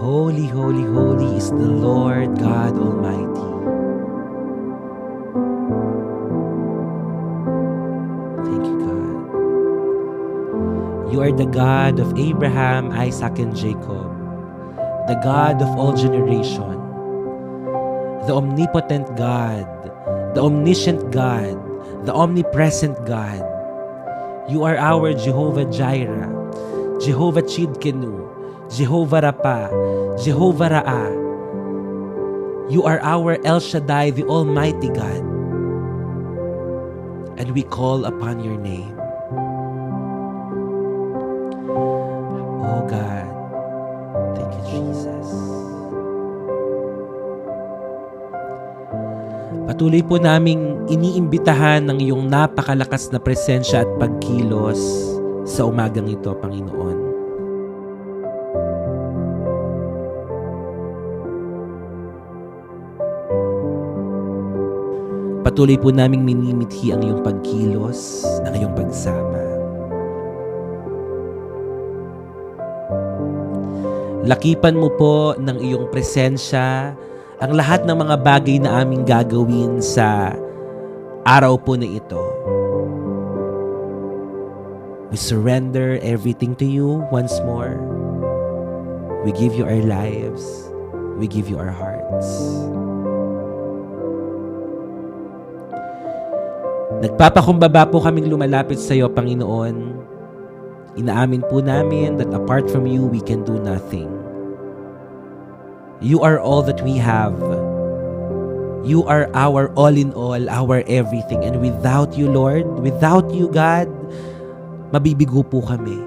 Holy, holy, holy is the Lord God Almighty. Thank you, God. You are the God of Abraham, Isaac, and Jacob, the God of all generation, the omnipotent God, the omniscient God, the omnipresent God. You are our Jehovah Jireh, Jehovah Chidkenu, Jehovah Rapha, Jehovah Ra'ah. You are our El Shaddai, the Almighty God. And we call upon your name. Oh God, thank you, Jesus. Patuloy po naming iniimbitahan ng iyong napakalakas na presensya at pagkilos sa umagang ito, Panginoon. Patuloy po naming minimithi ang iyong pagkilos, ang iyong pagsama. Lakipan mo po ng iyong presensya ang lahat ng mga bagay na aming gagawin sa araw po na ito. We surrender everything to you once more. We give you our lives. We give you our hearts. Nagpapakumbaba po kaming lumalapit sa iyo, Panginoon. Inaamin po namin that apart from you, we can do nothing. You are all that we have. You are our all in all, our everything. And without you, Lord, without you, God, mabibigo po kami.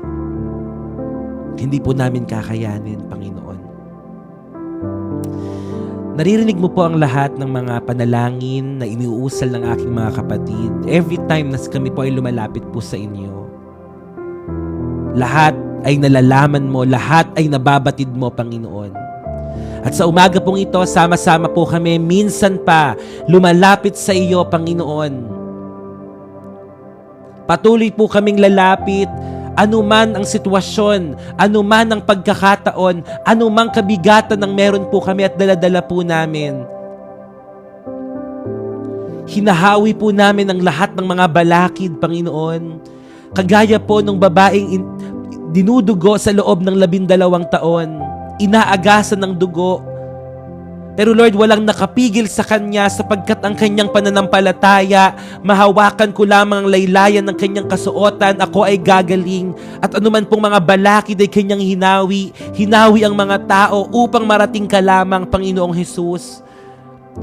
Hindi po namin kakayanin, Panginoon. Naririnig mo po ang lahat ng mga panalangin na iniuusal ng aking mga kapatid every time na kami po ay lumalapit po sa inyo. Lahat ay nalalaman mo, lahat ay nababatid mo, Panginoon. At sa umaga pong ito, sama-sama po kami, minsan pa lumalapit sa iyo, Panginoon. Patuloy po kaming lalapit, anuman ang sitwasyon, anuman ang pagkakataon, anumang kabigatan ng meron po kami at daladala po namin. Hinahawi po namin ang lahat ng mga balakid, Panginoon. Kagaya po ng babaeng dinudugo sa loob ng 12 taon, inaagasan ng dugo. Pero Lord, walang nakapigil sa kanya sapagkat ang kanyang pananampalataya, mahawakan ko lamang ang laylayan ng kanyang kasuotan, ako ay gagaling. At anuman pong mga balakid ay kanyang hinawi ang mga tao upang marating ka lamang, Panginoong Hesus.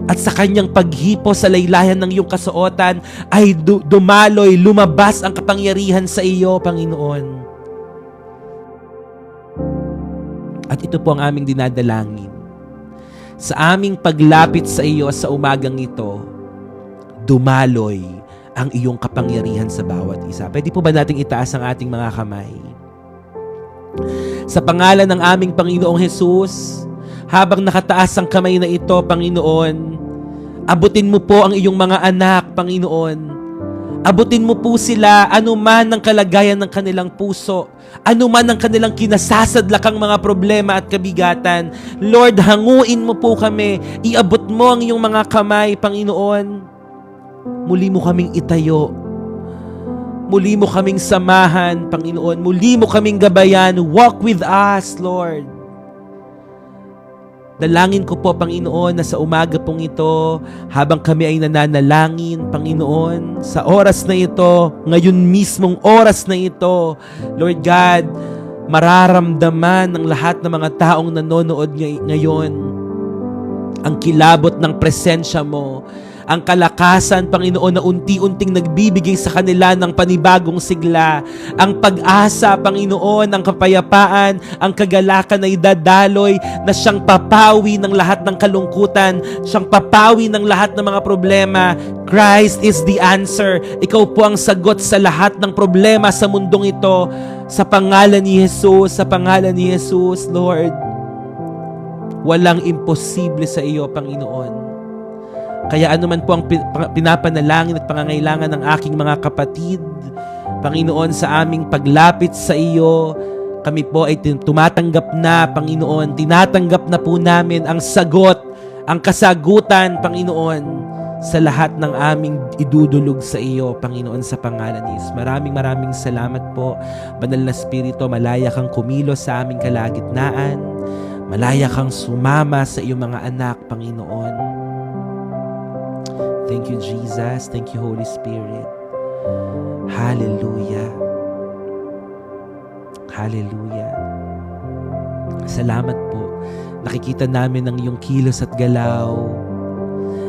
At sa kanyang paghipo sa laylayan ng iyong kasuotan ay dumaloy, lumabas ang kapangyarihan sa iyo, Panginoon. At ito po ang aming dinadalangin. Sa aming paglapit sa iyo sa umagang ito, dumaloy ang iyong kapangyarihan sa bawat isa. Pwede po ba nating itaas ang ating mga kamay? Sa pangalan ng aming Panginoong Hesus, habang nakataas ang kamay na ito, Panginoon, abutin mo po ang iyong mga anak, Panginoon. Abutin mo po sila anuman ang kalagayan ng kanilang puso, anuman ang kanilang kinasasadlakang mga problema at kabigatan. Lord, hanguin mo po kami, iabot mo ang iyong mga kamay, Panginoon. Muli mo kaming itayo, muli mo kaming samahan, Panginoon, muli mo kaming gabayan. Walk with us, Lord. Dalangin ko po, Panginoon, na sa umaga pong ito, habang kami ay nananalangin, Panginoon, sa oras na ito, ngayon mismong oras na ito, Lord God, mararamdaman ng lahat ng mga taong nanonood ngayon ang kilabot ng presensya mo, ang kalakasan, Panginoon, na unti-unting nagbibigay sa kanila ng panibagong sigla, ang pag-asa, Panginoon, ang kapayapaan, ang kagalakan na idadaloy na siyang papawi ng lahat ng kalungkutan, siyang papawi ng lahat ng mga problema. Christ is the answer. Ikaw po ang sagot sa lahat ng problema sa mundong ito. Sa pangalan ni Jesus, sa pangalan ni Jesus, Lord, walang imposible sa iyo, Panginoon. Kaya anuman po ang pinapanalangin at pangangailangan ng aking mga kapatid, Panginoon, sa aming paglapit sa iyo, Kami po ay tumatanggap na, Panginoon. Tinatanggap na po namin ang sagot, ang kasagutan, Panginoon, sa lahat ng aming idudulog sa iyo, Panginoon, sa pangalan ni Jesus. Maraming salamat po, Banal na Espiritu. Malaya kang kumilos sa aming kalagitnaan. Malaya kang sumama sa iyong mga anak, Panginoon. Thank you, Jesus. Thank you, Holy Spirit. Hallelujah. Hallelujah. Salamat po. Nakikita namin ang iyong kilos at galaw.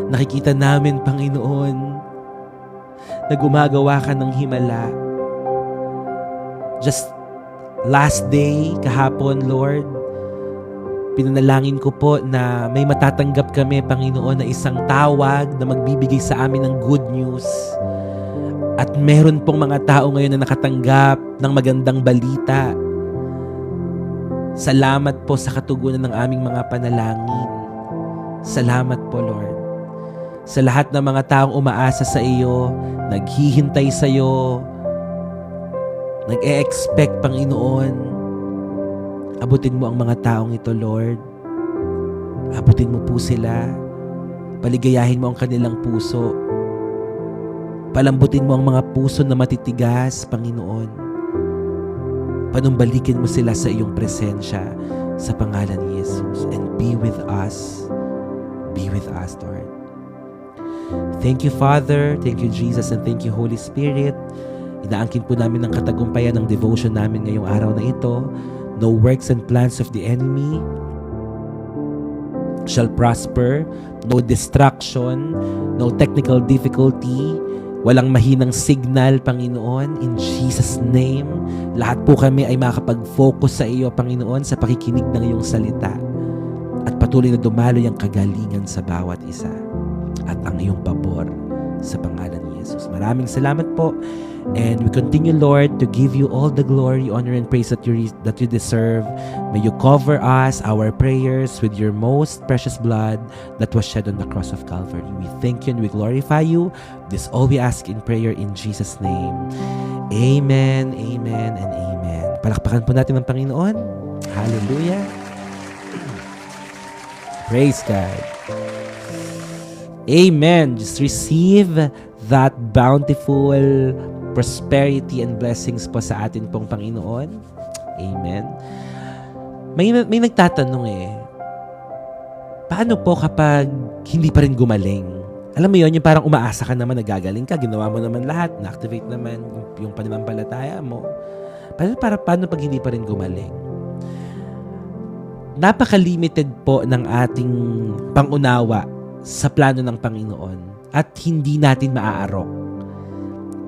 Nakikita namin, Panginoon, na gumagawa ka ng himala. Just last day, kahapon, Lord, pinanalangin ko po na may matatanggap kami, Panginoon, na isang tawag na magbibigay sa amin ng good news. At meron pong mga tao ngayon na nakatanggap ng magandang balita. Salamat po sa katugunan ng aming mga panalangin. Salamat po, Lord. Sa lahat ng mga taong umaasa sa iyo, naghihintay sa iyo, nag-e-expect, Panginoon, abutin mo ang mga taong ito, Lord. Abutin mo po sila. Paligayahin mo ang kanilang puso. Palambutin mo ang mga puso na matitigas, Panginoon. Panumbalikin mo sila sa iyong presensya sa pangalan ni Jesus. And be with us. Be with us, Lord. Thank you, Father. Thank you, Jesus. And thank you, Holy Spirit. Inaangkin po namin ang katagumpayan ng devotion namin ngayong araw na ito. No works and plans of the enemy shall prosper. No distraction. No technical difficulty. Walang mahinang signal, Panginoon. In Jesus' name, lahat po kami ay makakapag-focus sa iyo, Panginoon, sa pakikinig ng iyong salita. At patuloy na dumalo ang kagalingan sa bawat isa. At ang iyong pabor sa pangalan ni Jesus. Maraming salamat po. And we continue, Lord, to give you all the glory, honor, and praise that you deserve. May you cover us, our prayers, with your most precious blood that was shed on the cross of Calvary. We thank you and we glorify you. This all we ask in prayer in Jesus' name. Amen, amen, and amen. Palakpakan po natin ang Panginoon. Hallelujah. Praise God. Amen. Just receive that bountiful prosperity and blessings po sa atin pong Panginoon. Amen. May nagtatanong paano po kapag hindi pa rin gumaling? Alam mo yun, yung parang umaasa ka naman, nagagaling ka, ginawa mo naman lahat, na-activate naman yung pananampalataya mo. Paano pag hindi pa rin gumaling? Napaka-limited po ng ating pangunawa sa plano ng Panginoon at hindi natin maaarok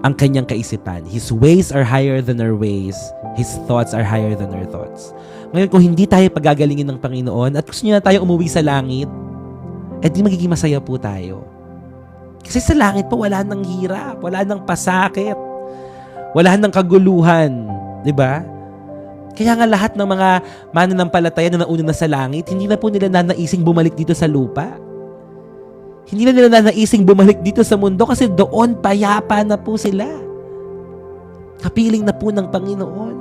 ang kanyang kaisipan. His ways are higher than our ways. His thoughts are higher than our thoughts. Ngayon, kung hindi tayo pagagalingin ng Panginoon at gusto niya na tayo umuwi sa langit, di magiging masaya po tayo. Kasi sa langit po, wala nang hirap, wala nang pasakit, wala nang kaguluhan. Diba? Kaya nga lahat ng mga mananampalataya na nauna na sa langit, hindi na po nila nanaising bumalik dito sa lupa. Hindi na nila nanaising bumalik dito sa mundo kasi doon payapa na po sila. Kapiling na po ng Panginoon.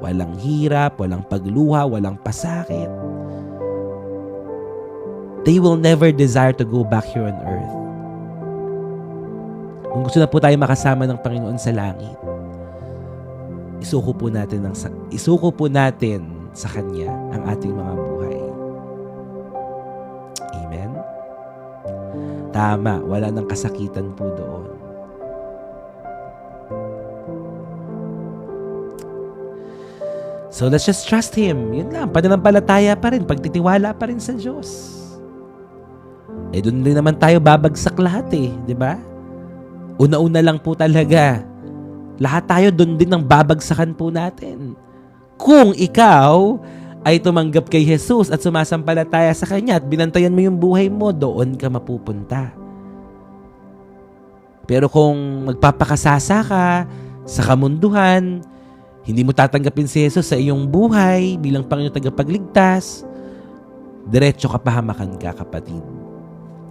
Walang hirap, walang pagluha, walang pasakit. They will never desire to go back here on earth. Kung gusto na po tayo makasama ng Panginoon sa langit, isuko po natin sa Kanya ang ating mga buhay. Amen? Tama, wala nang kasakitan po doon. So let's just trust Him. Yun lang, pananampalataya pa rin, pagtitiwala pa rin sa Diyos. Doon din naman tayo babagsak lahat di ba? Una-una lang po talaga. Lahat tayo doon din ang babagsakan po natin. Kung ikaw ay tumanggap kay Jesus at sumasampalataya sa Kanya at binantayan mo yung buhay mo, doon ka mapupunta. Pero kung magpapakasasa ka sa kamunduhan, hindi mo tatanggapin si Jesus sa iyong buhay bilang Panginoon tagapagligtas, diretso ka pahamakan ka, kapatid.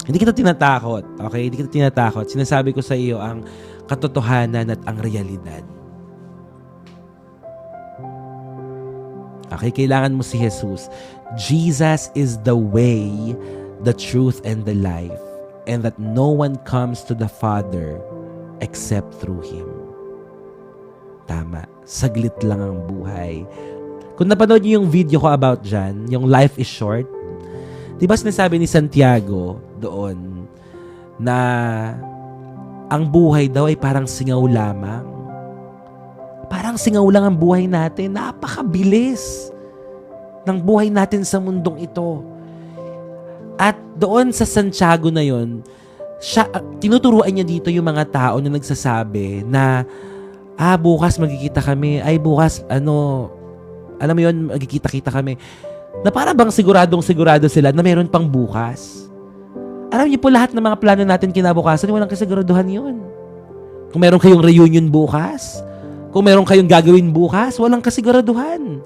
Hindi kita tinatakot, okay? Hindi kita tinatakot. Sinasabi ko sa iyo ang katotohanan at ang realidad. Okay, kailangan mo si Jesus. Jesus is the way, the truth, and the life. And that no one comes to the Father except through Him. Tama. Saglit lang ang buhay. Kung napanood niyo yung video ko about dyan, yung life is short, di ba sinasabi ni Santiago doon na ang buhay daw ay parang singaw lamang? Parang singaw lang ang buhay natin. Napakabilis ng buhay natin sa mundong ito. At doon sa Santiago na yon, tinuturuan niya dito yung mga tao na nagsasabi na, bukas magkikita kami. Ay, bukas, alam mo yun, magkikita-kita kami. Na para bang siguradong-sigurado sila na meron pang bukas. Alam niyo po, lahat ng mga plano natin kinabukasan, walang kasiguraduhan yun. Kung meron kayong reunion bukas, kung meron kayong gagawin bukas, walang kasiguraduhan.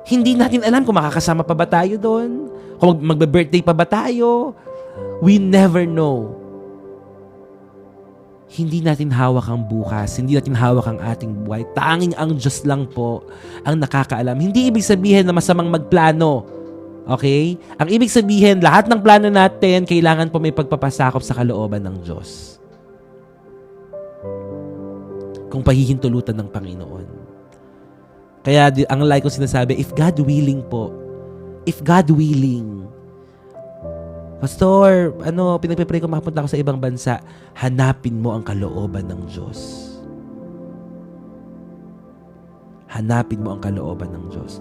Hindi natin alam kung makakasama pa ba tayo doon, kung magbe-birthday pa ba tayo. We never know. Hindi natin hawak ang bukas, hindi natin hawak ang ating buhay. Tanging ang Diyos lang po ang nakakaalam. Hindi ibig sabihin na masamang magplano. Okay? Ang ibig sabihin, lahat ng plano natin, kailangan po may pagpapasakop sa kalooban ng Diyos. Kung pahihintulutan ng Panginoon. Kaya ang like ko sinasabi, if God willing po, if God willing, Pastor, pinagpipray ko makapunta ako sa ibang bansa, hanapin mo ang kalooban ng Diyos. Hanapin mo ang kalooban ng Diyos.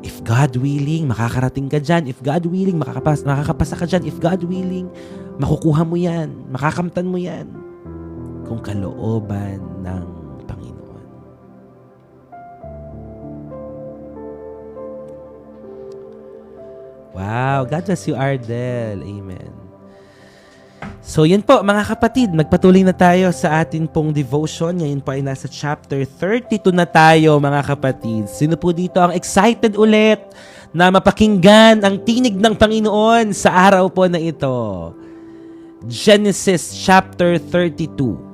If God willing, makakarating ka dyan. If God willing, makakapasa ka dyan. If God willing, makukuha mo yan. Makakamtan mo yan. Kung kalooban ng Panginoon. Wow, God bless you, Ardel. Amen. So, yan po, mga kapatid, magpatuloy na tayo sa atin pong devotion. Ngayon po ay nasa chapter 32 na tayo, mga kapatid. Sino po dito ang excited ulit na mapakinggan ang tinig ng Panginoon sa araw po na ito? Genesis chapter 32.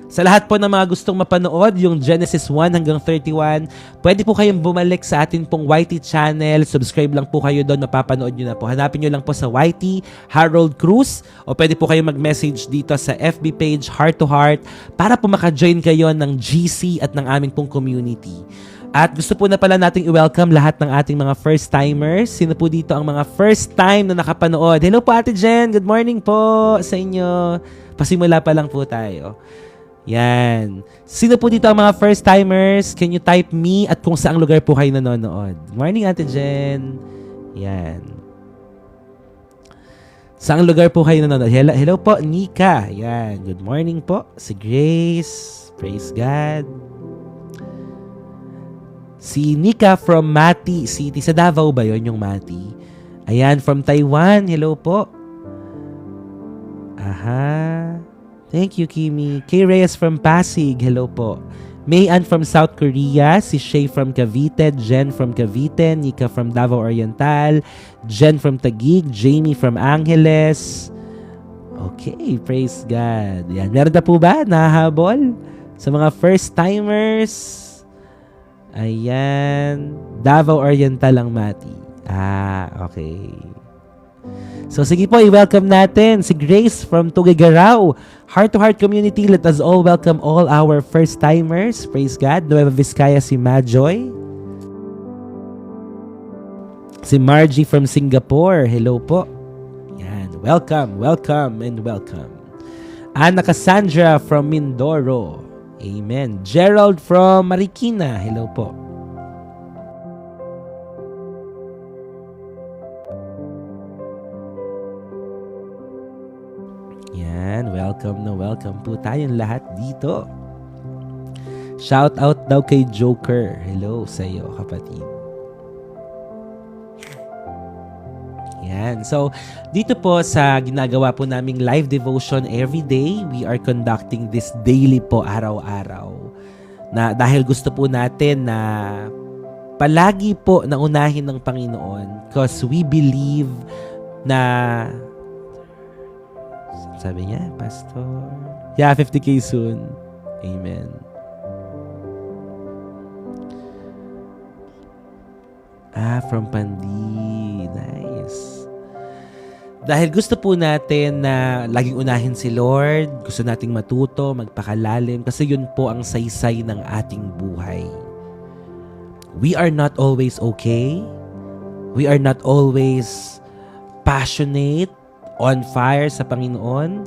Sa lahat po ng mga gustong mapanood, yung Genesis 1 hanggang 31, pwede po kayong bumalik sa atin pong YT channel. Subscribe lang po kayo doon, mapapanood nyo na po. Hanapin nyo lang po sa YT, Harold Cruz, o pwede po kayong mag-message dito sa FB page, Heart to Heart, para po maka-join kayo ng GC at ng aming pong community. At gusto po na pala nating i-welcome lahat ng ating mga first-timers. Sino po dito ang mga first time na nakapanood? Hello po, Ate Jen. Good morning po sa inyo. Pasimula pa lang po tayo. Yan. Sino po dito ang mga first-timers? Can you type me at kung saang lugar po kayo nanonood? Good morning, Ate Jen. Yan. Saang lugar po kayo nanonood? Hello po, Nika. Yan. Good morning po. Si Grace. Praise God. Si Nika from Mati City. Sa Davao ba yun yung Mati? Ayan, from Taiwan. Hello po. Aha. Thank you, Kimi. Kay Reyes from Pasig. Hello po. May-An from South Korea. Si Shay from Cavite. Jen from Cavite. Nika from Davao Oriental. Jen from Taguig. Jamie from Angeles. Okay, praise God. Yan. Meron na po ba nahahabol? Sa mga first-timers. Ayan. Davao Oriental ang Mati. Okay. So sige po, i-welcome natin si Grace from Tuguegarao. Heart to Heart Community, let us all welcome all our first-timers. Praise God. Nueva Vizcaya, si Majoy. Si Margie from Singapore. Hello po. Yan. Welcome, welcome, and welcome. Ana Cassandra from Mindoro. Amen. Gerald from Marikina. Hello po. Yan, welcome po tayong lahat dito. Shout out daw kay Joker. Hello sa iyo, kapatid. Yan. So, dito po sa ginagawa po naming live devotion every day, we are conducting this daily po, araw-araw. Na dahil gusto po natin na palagi po na unahin ng Panginoon because we believe na sabi niya, Pastor. Yeah, 50K soon. Amen. From Pandi. Nice. Dahil gusto po natin na laging unahin si Lord, gusto nating matuto, magpakalalim, kasi yun po ang saysay ng ating buhay. We are not always okay. We are not always passionate, on fire sa Panginoon.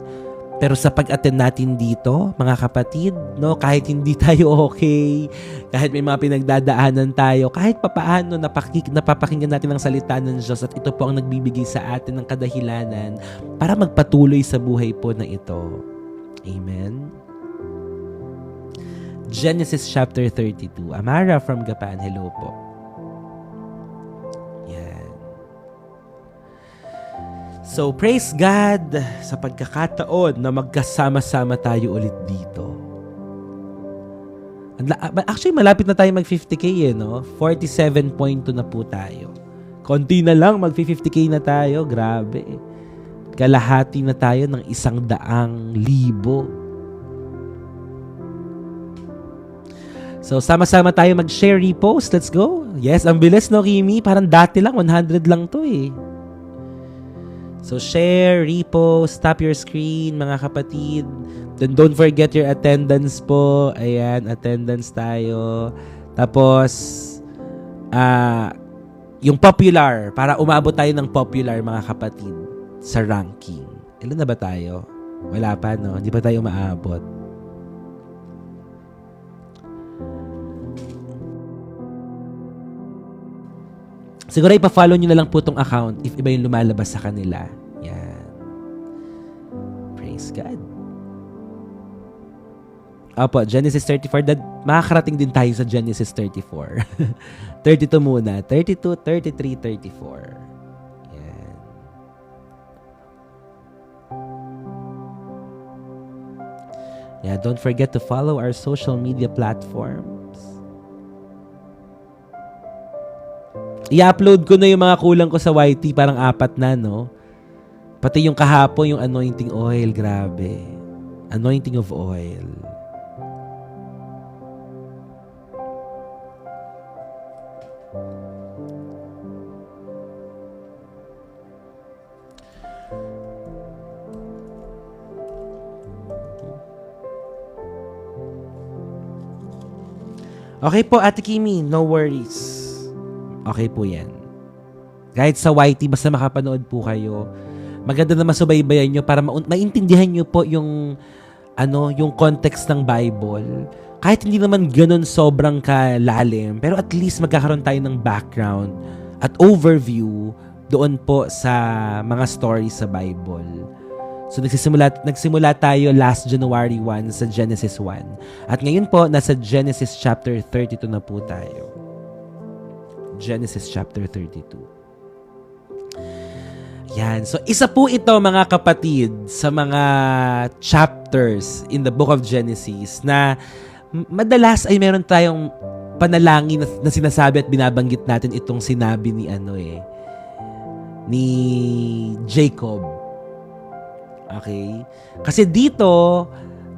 Pero sa pag-attend natin dito, mga kapatid, no, kahit hindi tayo okay, kahit may mga pinagdadaanan tayo, kahit papaano napapakinggan natin ang salita ng Diyos at ito po ang nagbibigay sa atin ng kadahilanan para magpatuloy sa buhay po na ito. Amen? Genesis chapter 32. Amara from Gapan, hello po. Yan. So, praise God sa pagkakataon na magkasama-sama tayo ulit dito. Actually, malapit na tayo mag-50K no? 47.2 na po tayo. Konti na lang, mag-50K na tayo. Grabe. Kalahati na tayo ng 100,000. So, sama-sama tayo mag-share, repost. Let's go. Yes, ang bilis, no, Kimi? Parang dati lang, 100 lang to eh. So, share, repost, tap your screen, mga kapatid. Then, don't forget your attendance po. Ayan, attendance tayo. Tapos, yung popular, para umabot tayo ng popular, mga kapatid, sa ranking. Ilan na ba tayo? Wala pa, no? Hindi pa tayo maabot. Siguro ipa-follow nyo na lang po tong account if iba yung lumalabas sa kanila. Yan. Praise God. Opo, Genesis 34. Makakarating din tayo sa Genesis 34. 32 muna. 32, 33, 34. Yan. Yeah, don't forget to follow our social media platforms. I-upload ko na yung mga kulang ko sa YT, parang 4 na, no? Pati yung kahapon, yung anointing oil, grabe. Anointing of oil. Okay po, Ate Kimi, no worries. Okay po yan. Kahit sa YT, basta makapanood po kayo, maganda na masubaybayan nyo para maintindihan nyo po yung yung context ng Bible. Kahit hindi naman ganun sobrang kalalim, pero at least magkakaroon tayo ng background at overview doon po sa mga stories sa Bible. So nagsimula tayo last January 1 sa Genesis 1. At ngayon po, nasa Genesis chapter 32 na po tayo. Genesis chapter 32. Yan. So, isa po ito, mga kapatid, sa mga chapters in the book of Genesis na madalas ay meron tayong panalangin na sinasabi at binabanggit natin itong sinabi ni ni Jacob. Okay? Kasi dito,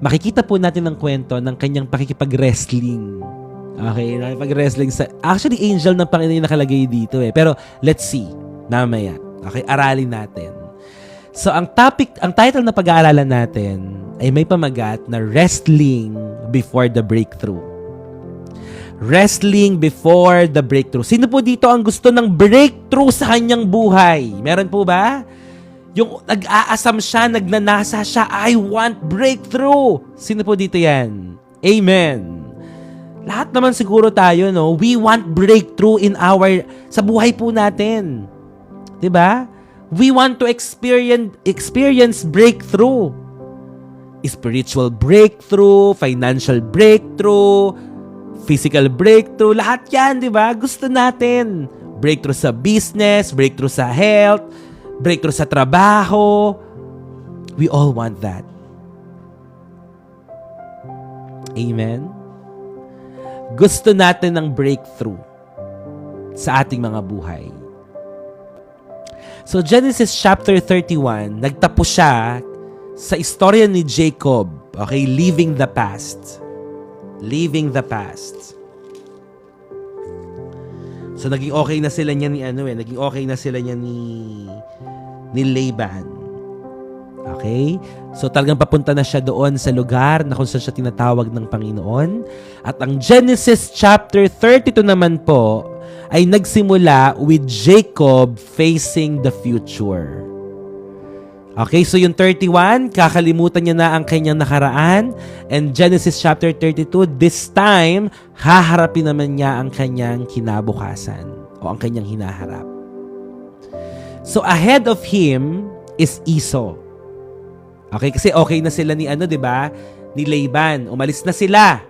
makikita po natin ang kwento ng kanyang pakikipag-wrestling. Okay, nakipag-wrestling sa... Actually, angel ng Panginoon yung nakalagay dito eh. Pero, let's see. Namaya. Okay, aralin natin. So, ang title na pag-aaralan natin ay may pamagat na Wrestling Before the Breakthrough. Wrestling Before the Breakthrough. Sino po dito ang gusto ng breakthrough sa kanyang buhay? Meron po ba? Yung nag-aasam siya, nagnanasa siya, I want breakthrough. Sino po dito yan? Amen. Lahat naman siguro tayo, no? We want breakthrough sa buhay po natin. 'Di ba? We want to experience breakthrough. Spiritual breakthrough, financial breakthrough, physical breakthrough, lahat 'yan, 'di ba? Gusto natin. Breakthrough sa business, breakthrough sa health, breakthrough sa trabaho. We all want that. Amen. Gusto natin ng breakthrough sa ating mga buhay. So, Genesis chapter 31, nagtapos siya sa istorya ni Jacob. Okay? Leaving the past. Leaving the past. So naging okay na sila niya naging okay na sila niya ni Laban. Okay? So talagang papunta na siya doon sa lugar na kung saan siya tinatawag ng Panginoon. At ang Genesis chapter 32 naman po ay nagsimula with Jacob facing the future. Okay, so yung 31, kakalimutan niya na ang kanyang nakaraan. And Genesis chapter 32, this time, haharapin naman niya ang kanyang kinabukasan o ang kanyang hinaharap. So ahead of him is Esau. Okay, kasi okay na sila ni ni Laban. Umalis na sila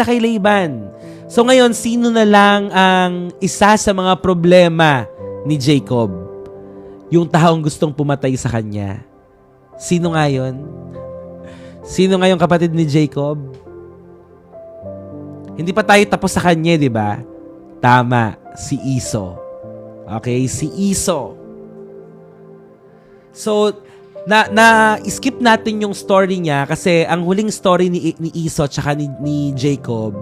kay Laban. So ngayon, sino na lang ang isa sa mga problema ni Jacob? Yung taong gustong pumatay sa kanya. Sino nga yun? Sino nga yung kapatid ni Jacob? Hindi pa tayo tapos sa kanya, di ba? Tama, si Esau. Okay, si Esau. So, skip natin yung story niya kasi ang huling story ni Esau tsaka ni Jacob,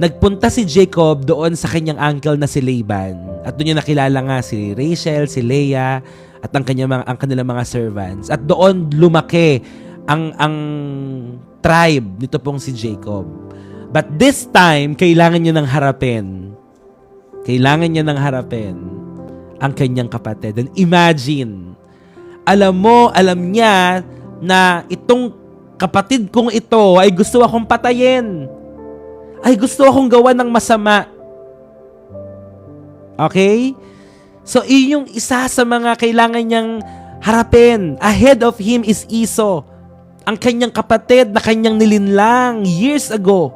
nagpunta si Jacob doon sa kanyang uncle na si Laban. At doon niya nakilala nga si Rachel, si Leah, at ang kanilang mga servants. At doon lumaki ang tribe nito pong si Jacob. But this time, kailangan niya nang harapin. Ang kanyang kapatid. And imagine, alam niya na itong kapatid kong ito ay gusto akong patayin. Ay gusto akong gawa ng masama. Okay? So, yung isa sa mga kailangan niyang harapin. Ahead of him is Esau. Ang kanyang kapatid na kanyang nilinlang years ago.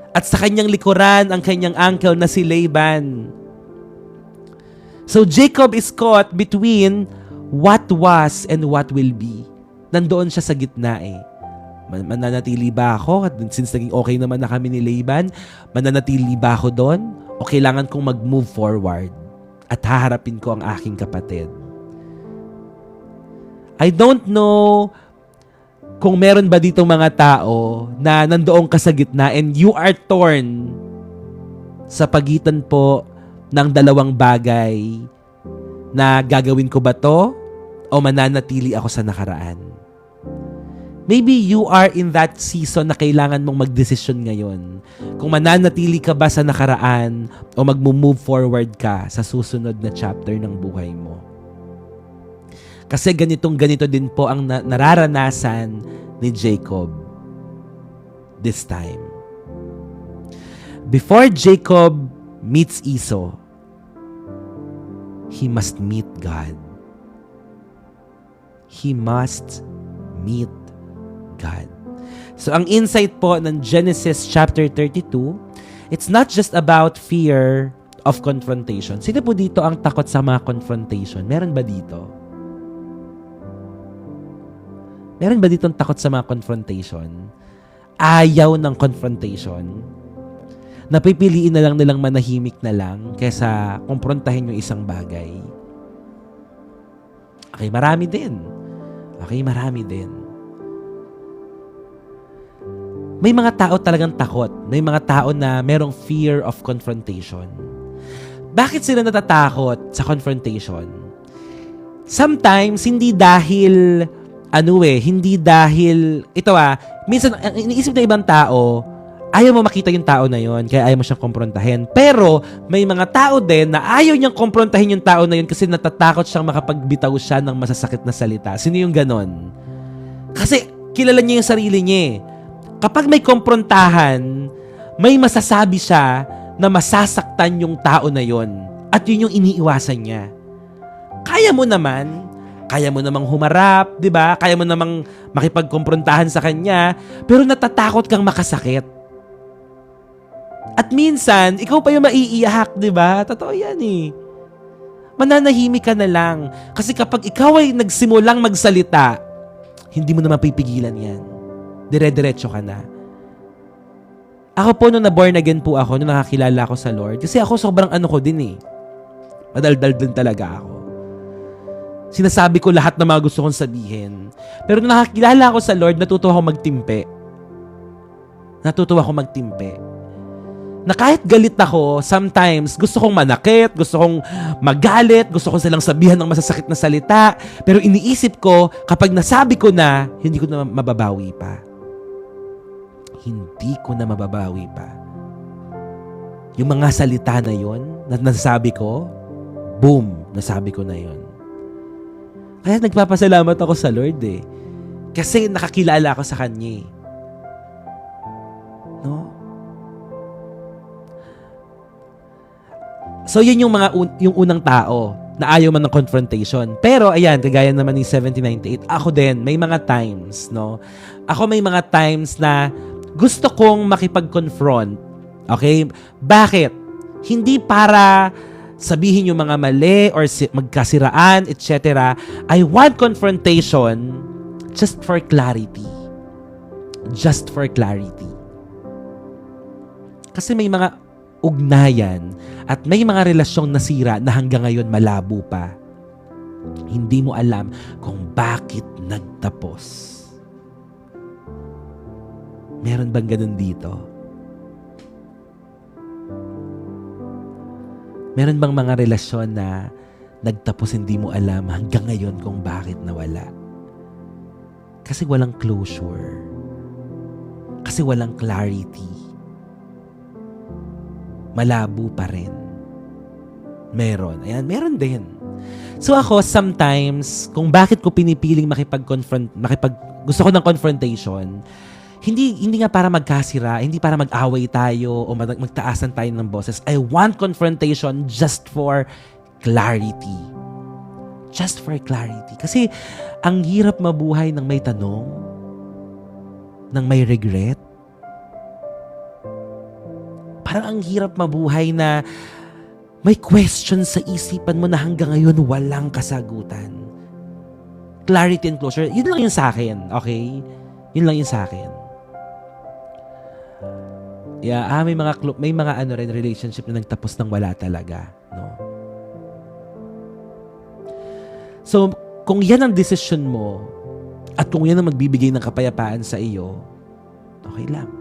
At sa kanyang likuran, ang kanyang uncle na si Laban. So, Jacob is caught between what was and what will be. Nandoon siya sa gitna eh. Mananatili ba ako? Since naging okay naman na kami ni Laban, mananatili ba ako doon? O kailangan kong mag-move forward at haharapin ko ang aking kapatid? I don't know kung meron ba ditong mga tao na nandoon ka sa gitna and you are torn sa pagitan po ng dalawang bagay na gagawin ko ba to o mananatili ako sa nakaraan. Maybe you are in that season na kailangan mong magdesisyon ngayon. Kung mananatili ka ba sa nakaraan o mag-move forward ka sa susunod na chapter ng buhay mo. Kasi ganito din po ang nararanasan ni Jacob this time. Before Jacob meets Esau, he must meet God. He must meet God. So, ang insight po ng Genesis chapter 32, it's not just about fear of confrontation. Sino po dito ang takot sa mga confrontation? Meron ba dito? Meron ba dito ang takot sa mga confrontation? Ayaw ng confrontation? Napipiliin na lang nilang manahimik na lang kaysa kumprontahin yung isang bagay? Okay, marami din. May mga tao talagang takot. May mga tao na merong fear of confrontation. Bakit sila natatakot sa confrontation? Sometimes, hindi dahil, minsan, iniisip ng ibang tao, ayaw mo makita yung tao na yon, kaya ayaw mo siyang komprontahin. Pero, may mga tao din na ayaw niyang komprontahin yung tao na yun kasi natatakot siyang makapagbitaw siya ng masasakit na salita. Sino yung ganon? Kasi, kilala niya yung sarili niya eh. Kapag may komprontahan, may masasabi siya na masasaktan yung tao na yon. At yun yung iniiwasan niya. Kaya mo namang humarap, di ba? Kaya mo namang makipagkomprontahan sa kanya, pero natatakot kang makasakit. At minsan, ikaw pa yung maiiyak, di ba? Totoo yan eh. Mananahimik ka na lang. Kasi kapag ikaw ay nagsimulang magsalita, hindi mo na mapipigilan yan. Dire-diretso ka na. Ako po, nung na-born again po ako, nung nakakilala ako sa Lord, kasi ako sobrang ko din eh. Madaldal din talaga ako. Sinasabi ko lahat na mga gusto kong sabihin. Pero nung nakakilala ako sa Lord, natutuwa ako magtimpe. na kahit galit ako, sometimes gusto kong manakit, gusto kong magalit, gusto kong silang sabihan ng masasakit na salita, pero iniisip ko, kapag nasabi ko na, hindi ko na mababawi pa. Hindi ko na mababawi pa. Yung mga salita na yon na nasabi ko, boom, nasabi ko na yon. Kaya nagpapasalamat ako sa Lord eh. Kasi nakakilala ako sa Kanya eh. No? So yun yung yung unang tao na ayaw man ng confrontation. Pero ayan, kagaya naman ni 1798, ako din may mga times, no. Ako may mga times na gusto kong makipag-confront. Okay? Bakit? Hindi para sabihin yung mga mali or magkasiraan, etc. I want confrontation just for clarity. Just for clarity. Kasi may mga ugnayan at may mga relasyong nasira na hanggang ngayon malabo pa. Hindi mo alam kung bakit nagtapos. Meron bang ganun dito? Meron bang mga relasyon na nagtapos hindi mo alam hanggang ngayon kung bakit nawala? Kasi walang closure. Kasi walang clarity. Malabo pa rin. Meron. Ayan, meron din. So ako, sometimes, kung bakit ko pinipiling gusto ko ng confrontation, hindi nga para magkasira, hindi para mag-away tayo o magtaasan tayo ng boses. I want confrontation just for clarity. Just for clarity. Kasi, ang hirap mabuhay ng may tanong, ng may regret. Parang ang hirap mabuhay na may question sa isipan mo na hanggang ngayon walang kasagutan. Clarity and closure. Yun lang yun sa akin, okay? Yun lang yun sa akin. Yeah, may mga relationship na nagtapos ng wala talaga, no? So, kung yan ang decision mo at kung yan ang magbibigay ng kapayapaan sa iyo, okay lang.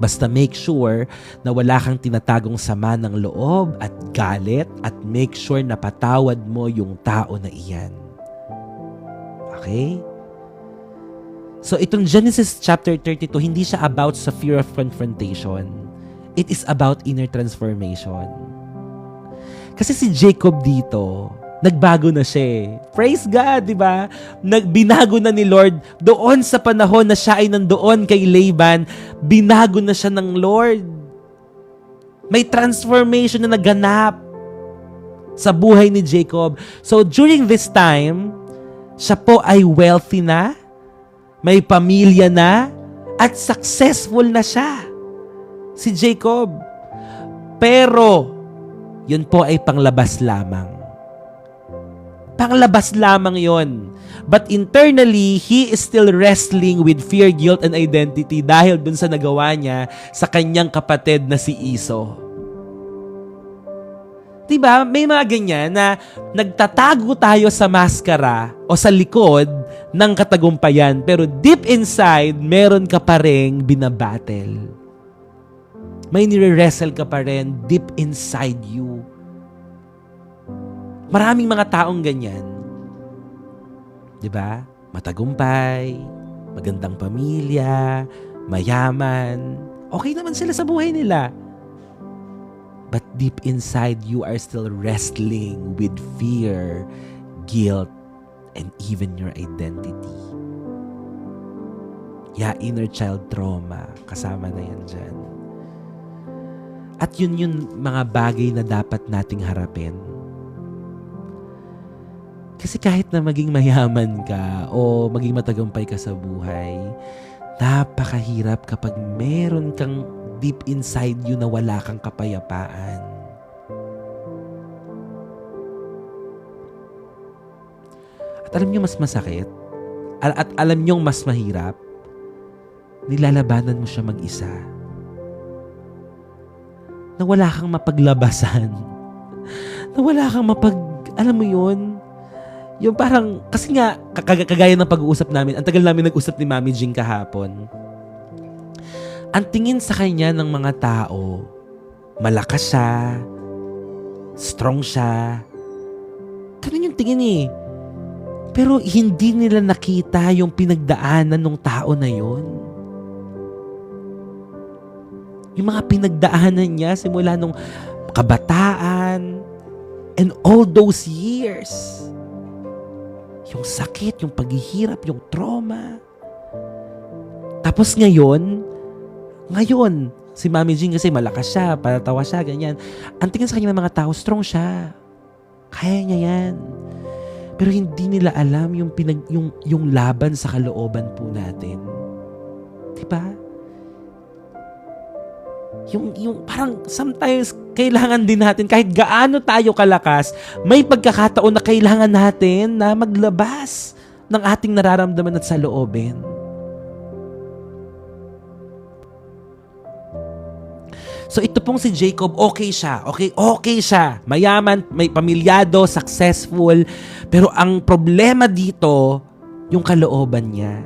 Basta make sure na wala kang tinatagong sama ng loob at galit at make sure na patawad mo yung tao na iyan. Okay? So itong Genesis chapter 32, hindi siya about sa fear of confrontation. It is about inner transformation. Kasi si Jacob dito, nagbago na siya eh. Praise God, di ba? Binago na ni Lord doon sa panahon na siya ay nandoon kay Laban, binago na siya ng Lord. May transformation na naganap sa buhay ni Jacob. So during this time, siya po ay wealthy na, may pamilya na, at successful na siya. Si Jacob. Pero, yun po ay panglabas lamang. Panglabas lamang yon. But internally, he is still wrestling with fear, guilt, and identity dahil dun sa nagawa niya sa kanyang kapatid na si Esau. Diba? May mga ganyan na nagtatago tayo sa maskara o sa likod ng katagumpayan, pero deep inside, meron ka pa rin binabattle. May nire-wrestle ka pa rin deep inside you. Maraming mga taong ganyan. Diba? Matagumpay, magandang pamilya, mayaman. Okay naman sila sa buhay nila. But deep inside, you are still wrestling with fear, guilt, and even your identity. Yeah, inner child trauma. Kasama na yan dyan. At yun yung mga bagay na dapat nating harapin. Kasi kahit na maging mayaman ka o maging matagumpay ka sa buhay, napakahirap kapag meron kang deep inside you na wala kang kapayapaan. At alam nyo mas masakit? At alam nyo mas mahirap? Nilalabanan mo siya mag-isa. Na wala kang mapaglabasan. Na wala kang alam mo yun? Yung parang, kasi nga, kagaya ng pag-uusap namin, ang tagal namin nag-usap ni Mami Jing kahapon. Ang tingin sa kanya ng mga tao, malakas siya, strong siya. Ganun yung tingin eh. Pero hindi nila nakita yung pinagdaanan ng tao na yun. Yung mga pinagdaanan niya simula nung kabataan and all those years. Yung sakit, yung paghihirap, yung trauma. Tapos ngayon, si Mami Jean kasi malakas siya, patatawa siya, ganyan. Ang tingin sa kanya ng mga tao, strong siya. Kaya niya yan. Pero hindi nila alam yung laban sa kalooban po natin. Diba? Yung parang sometimes kailangan din natin, kahit gaano tayo kalakas, may pagkakataon na kailangan natin na maglabas ng ating nararamdaman at saloobin. So ito pong si Jacob, okay siya. Okay siya. Mayaman, may pamilyado, successful. Pero ang problema dito, yung kalooban niya.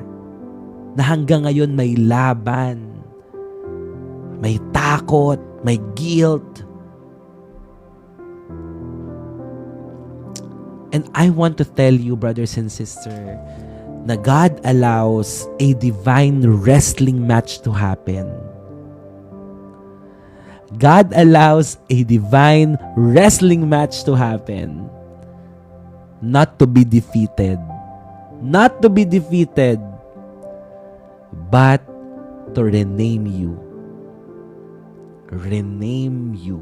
Na hanggang ngayon may laban. May takot, may guilt. And I want to tell you, brothers and sisters, na God allows a divine wrestling match to happen. God allows a divine wrestling match to happen. Not to be defeated. Not to be defeated. But to rename you. Rename you.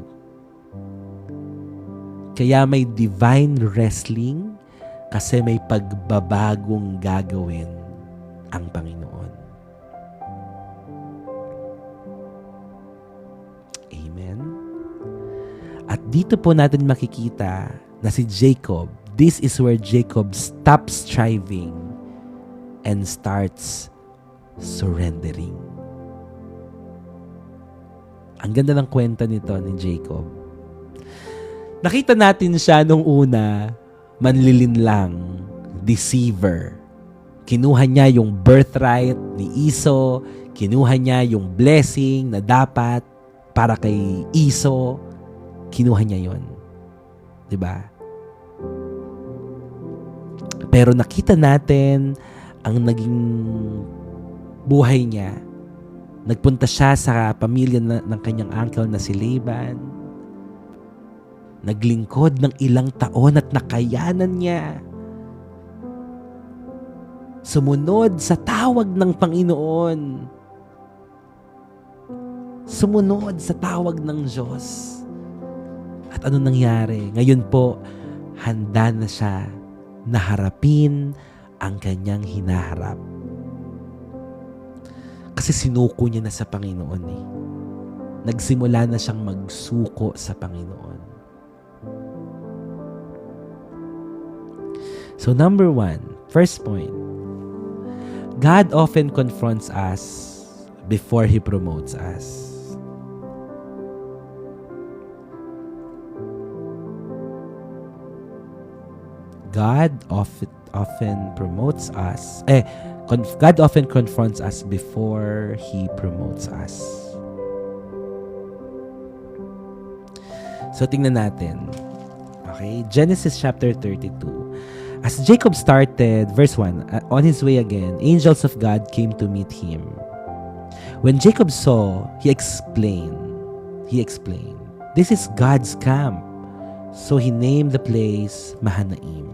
Kaya may divine wrestling kasi may pagbabagong gagawin ang Panginoon. Amen. At dito po natin makikita na si Jacob, this is where Jacob stops striving and starts surrendering. Ang ganda ng kwento nito ni Jacob. Nakita natin siya nung una, manlilinlang, deceiver. Kinuha niya yung birthright ni Esau, kinuha niya yung blessing na dapat para kay Esau, kinuha niya yon. Diba? Pero nakita natin ang naging buhay niya. Nagpunta siya sa pamilya ng kanyang uncle na si Laban. Naglingkod ng ilang taon at nakayanan niya. Sumunod sa tawag ng Panginoon. Sumunod sa tawag ng Diyos. At ano nangyari? Ngayon po, handa na siya na harapin ang kanyang hinaharap. Kasi sinuko niya na sa Panginoon eh. Nagsimula na siyang magsuko sa Panginoon. So number 1, first point, God often confronts us before He promotes us. God often promotes us. God often confronts us before He promotes us. So tingnan natin. Okay, Genesis chapter 32. As Jacob started, verse 1, on his way again, angels of God came to meet him. When Jacob saw, he explained, this is God's camp. So he named the place Mahanaim.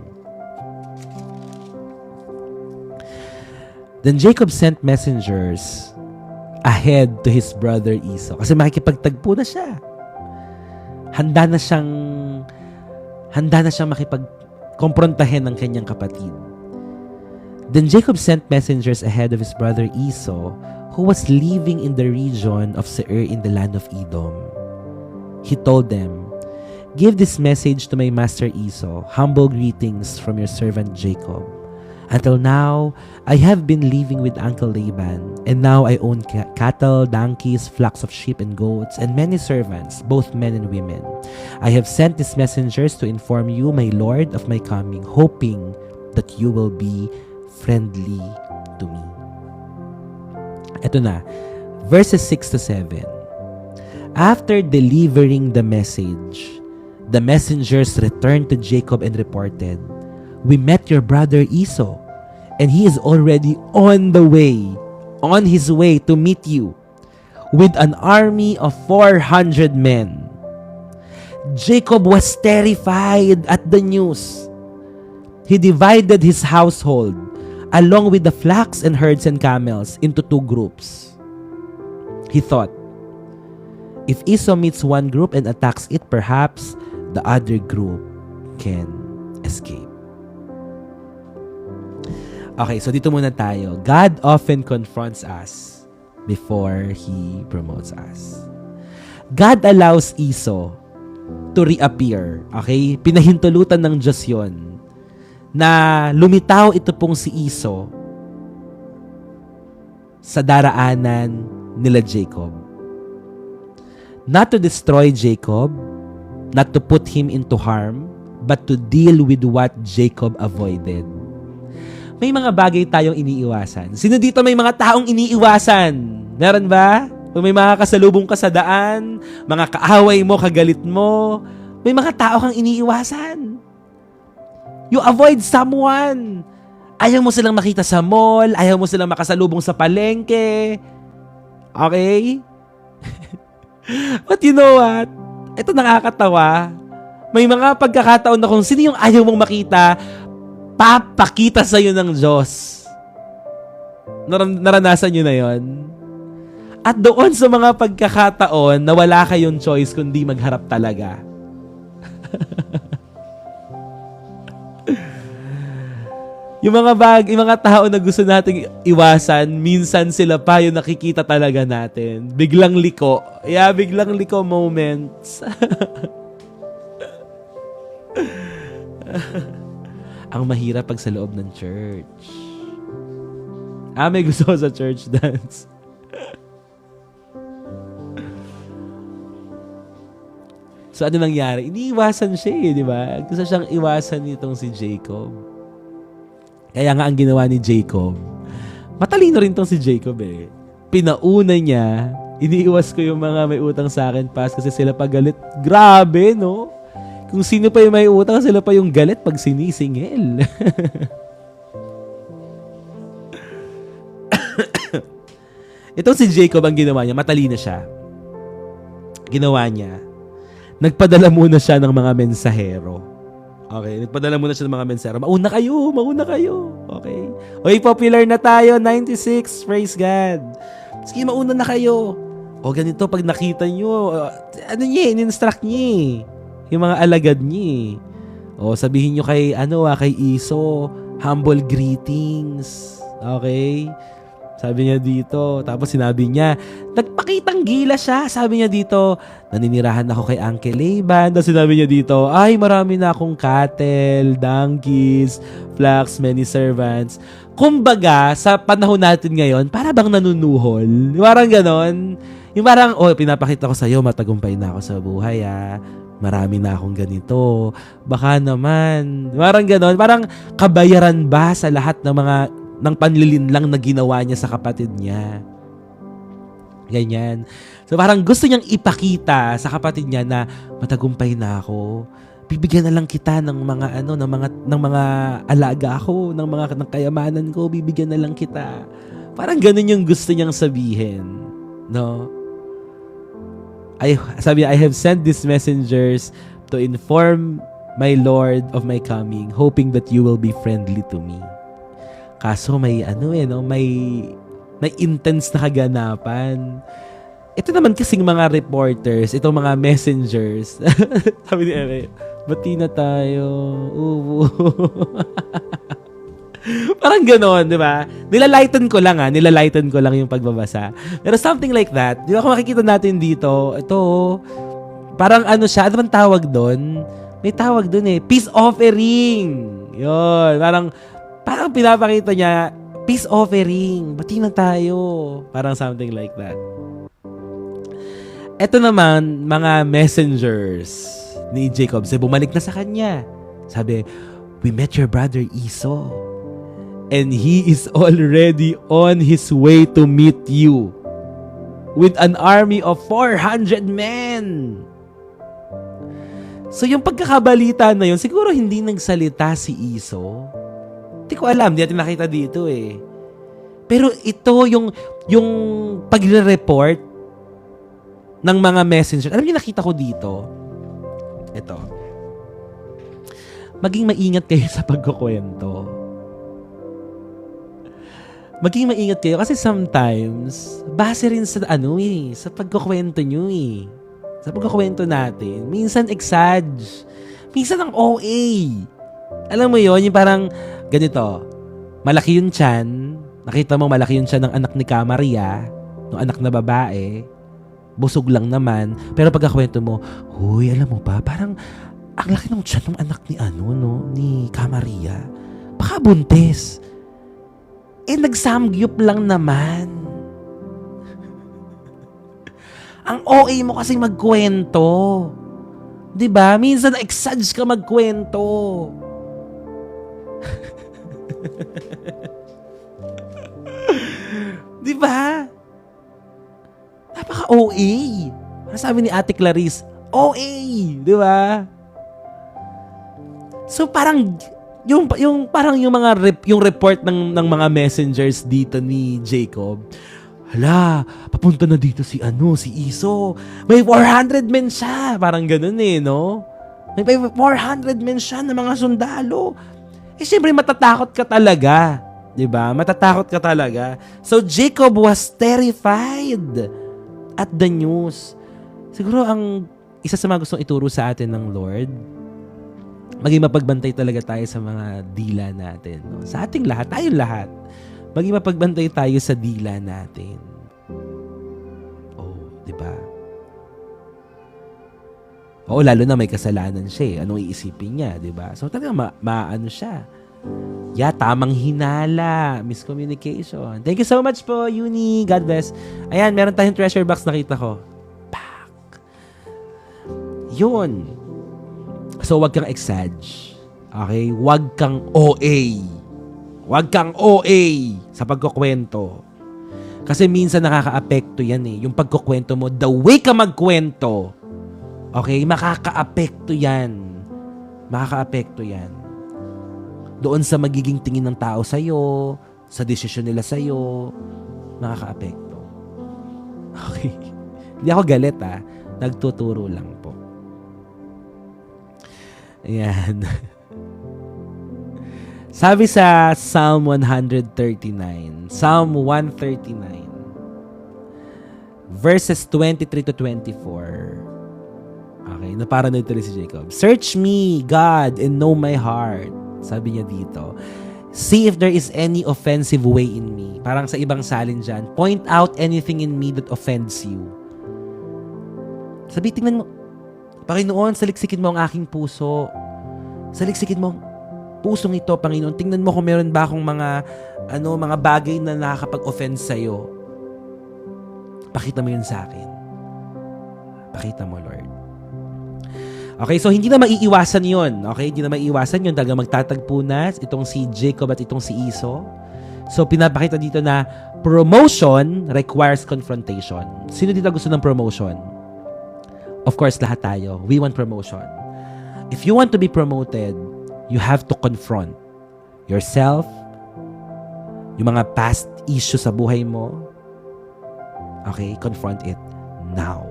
Then Jacob sent messengers ahead to his brother Esau. Kasi makikipagtagpo na siya. Handa na siyang makipagkomprontahin ng kanyang kapatid. Then Jacob sent messengers ahead of his brother Esau, who was living in the region of Seir in the land of Edom. He told them, "Give this message to my master Esau, humble greetings from your servant Jacob. Until now, I have been living with Uncle Laban, and now I own cattle, donkeys, flocks of sheep and goats, and many servants, both men and women. I have sent these messengers to inform you, my lord, of my coming, hoping that you will be friendly to me." Ito na. Verses 6 to 7. After delivering the message, the messengers returned to Jacob and reported, "We met your brother Esau, and he is already on his way to meet you, with an army of 400 men." Jacob was terrified at the news. He divided his household, along with the flocks and herds and camels, into 2 groups. He thought, if Esau meets one group and attacks it, perhaps the other group can escape. Okay, so dito muna tayo. God often confronts us before He promotes us. God allows Esau to reappear. Okay? Pinahintulutan ng Diyos yun na lumitaw ito pong si Esau sa daraanan nila Jacob. Not to destroy Jacob, not to put him into harm, but to deal with what Jacob avoided. May mga bagay tayong iniiwasan. Sino dito may mga taong iniiwasan? Meron ba? Kung may mga kasalubong ka sa daan, mga kaaway mo, kagalit mo, may mga tao kang iniiwasan. You avoid someone. Ayaw mo silang makita sa mall, ayaw mo silang makasalubong sa palengke. Okay? But you know what? Ito nakakatawa. May mga pagkakataon na kung sino yung ayaw mong makita, papakita sa'yo ng Diyos. Naranasan nyo na yon. At doon sa mga pagkakataon na wala kayong choice kundi magharap talaga. Yung mga tao na gusto nating iwasan, minsan sila pa yung nakikita talaga natin. Biglang liko. Yeah, biglang liko moments. Ang mahirap pag sa loob ng church. May gusto ko sa church dance. So, ano nangyari? Iniiwasan siya di ba? Gusto siyang iwasan nitong si Jacob. Kaya nga ang ginawa ni Jacob, matalino rin tong si Jacob Pinauna niya, iniiwas ko yung mga may utang sa akin pas kasi sila pa galit. Grabe, no? Kung sino pa yung may utang, sila pa yung galit pag sinisingil. Itong si Jacob, ang ginawa niya, matalino siya. Ginawa niya, nagpadala muna siya ng mga mensahero. Okay, nagpadala muna siya ng mga mensahero. Mauna kayo. Okay. Okay, popular na tayo, 96, praise God. Sige, mauna na kayo. O ganito, pag nakita nyo, in-instruct niya yung mga alagad niya. O sabihin nyo kay Esau, humble greetings. Okay? Sabi niya dito. Tapos sinabi niya, nagpakitang gila siya. Sabi niya dito, naninirahan ako kay Uncle Laban. Tapos sinabi niya dito, ay marami na akong cattle, donkeys, flocks, many servants. Kumbaga, sa panahon natin ngayon, para bang nanunuhol? Parang ganon. Yung parang, pinapakita ko sa'yo, matagumpay na ako sa buhay marami na akong ganito. Baka naman. Parang ganon. Parang kabayaran ba sa lahat ng panlilinlang na ginawa niya sa kapatid niya. Ganyan. So parang gusto niyang ipakita sa kapatid niya na matagumpay na ako. Bibigyan na lang kita ng mga ng mga alaga ko, ng kayamanan ko, bibigyan na lang kita. Parang ganun yung gusto niyang sabihin, no? I have sent these messengers to inform my Lord of my coming, hoping that you will be friendly to me. Kaso may may intense na kaganapan. Ito naman kasing mga reporters, itong mga messengers. Sabi ni Ere, bati na tayo. Parang gano'n, di ba? Nilalighten ko lang yung pagbabasa. Pero something like that, di ba kung makikita natin dito, ito, parang siya, ano bang tawag doon? May tawag doon peace offering. Yun, parang pinapakita niya, peace offering, bati na tayo. Parang something like that. Ito naman, mga messengers ni Jacob, bumalik na sa kanya. Sabi, we met your brother Esau, and he is already on his way to meet you. with an army of 400 men. So yung pagkakabalita na yun, siguro hindi nagsalita si Iso. Hindi ko alam, hindi natin nakita dito eh. Pero ito yung pagre-report ng mga messenger. Alam niyo nakita ko dito? Ito. Maging maingat kayo sa pagkukwento. Maging maingat kayo kasi sometimes base rin sa sa pagkukwento nyo eh. Sa pagkukwento natin, minsan exage. Minsan ang OA. Alam mo yon, yung parang ganito. Malaki yung tiyan. Nakita mo malaki yung tiyan ng anak ni Maria, ng anak na babae. Busog lang naman. Pero pagkakwento mo, huy, alam mo ba, parang ang laki ng tiyan ng anak ni ni Maria. Baka buntis. Nagsamgyup lang naman. Ang OA mo kasi magkwento. 'Di ba? Minsan exage ka magkwento. Di ba? Napaka-OA. Ano sabi ni Ate Clarice? OA, di ba? So parang yung report ng mga messengers dito ni Jacob. Hala, papunta na dito si Iso. May 400 men siya. Parang ganun eh, no? May 400 men siya na mga sundalo. Siyempre matatakot ka talaga. 'Di ba? Matatakot ka talaga. So Jacob was terrified at the news. Siguro ang isa sa mga gustong ituro sa atin ng Lord, maging mapagbantay talaga tayo sa mga dila natin. No? Sa ating lahat, tayong lahat. Maging mapagbantay tayo sa dila natin. Oh, di ba? Oo, lalo na may kasalanan siya eh. Anong iisipin niya, di ba? So talagang maano siya. Tamang hinala. Miscommunication. Thank you so much po, Uni. God bless. Ayan, meron tayong treasure box nakita ko. Pak! Yun. So, wag kang exage. Okay? Wag kang OA. Wag kang OA sa pagkukwento. Kasi minsan nakaka-apekto yan eh. Yung pagkukwento mo, the way ka magkwento, okay, makaka-apekto yan. Makaka-apekto yan. Doon sa magiging tingin ng tao sa'yo, sa desisyon nila sa'yo, makaka-apekto. Okay. Hindi ako galit ah. Nagtuturo lang po. Ayan. Sabi sa Psalm 139, Psalm 139, verses 23 to 24. Okay, naparanig ito rin si Jacob. Search me, God, and know my heart. Sabi niya dito. See if there is any offensive way in me. Parang sa ibang salin dyan. Point out anything in me that offends you. Sabi, tingnan mo, Panginoon, saliksikin mo ang aking puso. Saliksikin mo ang pusong ito, Panginoon. Tingnan mo kung meron ba akong mga bagay na nakakapag-offend sa'yo. Pakita mo yun sa akin. Pakita mo, Lord. Okay, so hindi na maiiwasan yun. Okay, hindi na maiiwasan yun. Talagang magtatagpo na itong si Jacob at itong si Iso. So, pinapakita dito na promotion requires confrontation. Sino dito gusto ng promotion? Of course, lahat tayo. We want promotion. If you want to be promoted, you have to confront yourself, yung mga past issues sa buhay mo. Okay, confront it now.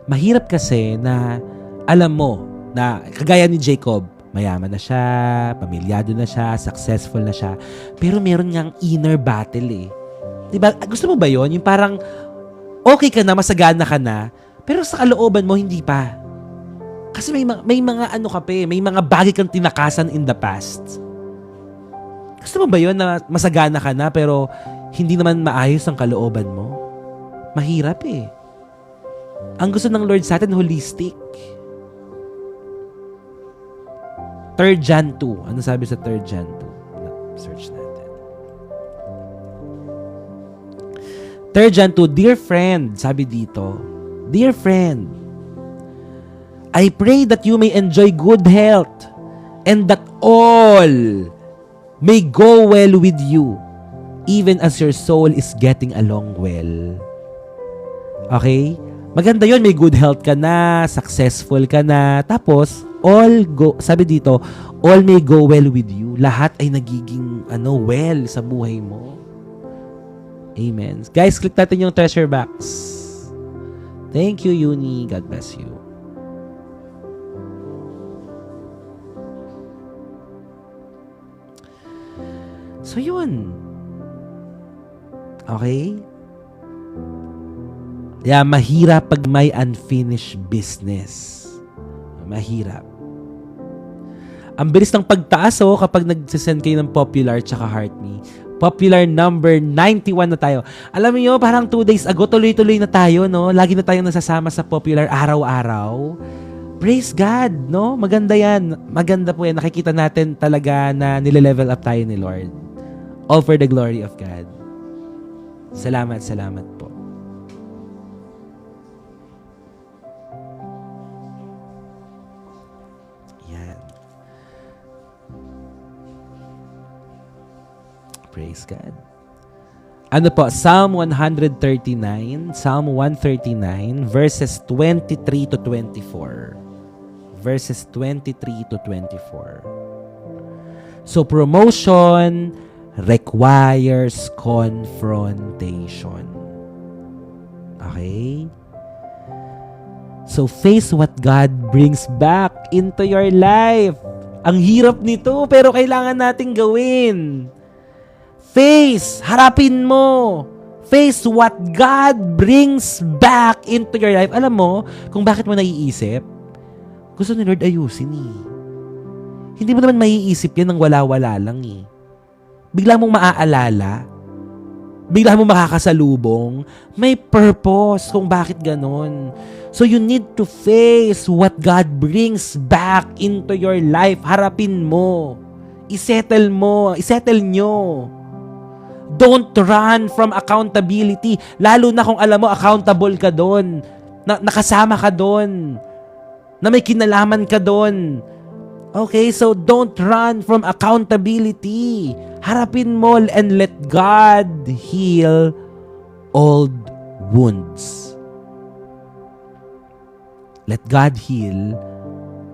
Mahirap kasi na alam mo na kagaya ni Jacob, mayaman na siya, pamilyado na siya, successful na siya, pero meron ngang inner battle eh. Diba? Gusto mo ba yon? Yung parang okay ka na, masagana ka na, pero sa kalooban mo hindi pa. Kasi may mga ano ka pa eh, may mga bagay kang tinakasan in the past. Gusto mo ba yon na masagana ka na pero hindi naman maayos ang kalooban mo? Mahirap eh. Ang gusto ng Lord sa atin, holistic. 3 John 2. Ano sabi sa 3 John 2? Search natin. 3 John 2, dear friend, sabi dito, dear friend, I pray that you may enjoy good health and that all may go well with you. even as your soul is getting along well. Okay? Maganda yon, may good health ka na, successful ka na, tapos, sabi dito, all may go well with you. Lahat ay nagiging, well sa buhay mo. Amen. Guys, click natin yung treasure box. Thank you, Uni. God bless you. So, yun. Okay? Yeah, mahirap pag may unfinished business. Mahirap. Ang bilis ng pagtaas kapag nagsisend kayo ng Popular tsaka HeartMe. Popular number 91 na tayo. Alam niyo, parang 2 days ago, tuloy-tuloy na tayo, no? Lagi na tayong nasasama sa Popular araw-araw. Praise God, no? Maganda yan. Maganda po yan. Nakikita natin talaga na nile-level up tayo ni Lord. All for the glory of God. Salamat po. Praise God. Ano po? Psalm 139, Psalm 139, verses 23 to 24. Verses 23 to 24. So, promotion requires confrontation. Okay? So, face what God brings back into your life. Ang hirap nito, pero kailangan nating gawin. Face, harapin mo. Face what God brings back into your life. Alam mo, kung bakit mo naiisip, gusto ni Lord ayusin eh. Hindi mo naman maiisip yan ng wala-wala lang eh. Bigla mong maaalala, bigla mong makakasalubong, may purpose kung bakit ganon. So you need to face what God brings back into your life. Harapin mo. Isettle nyo. Don't run from accountability. Lalo na kung alam mo, accountable ka doon. Nakasama ka doon. Na may kinalaman ka doon. Okay, so don't run from accountability. Harapin mo and let God heal old wounds. Let God heal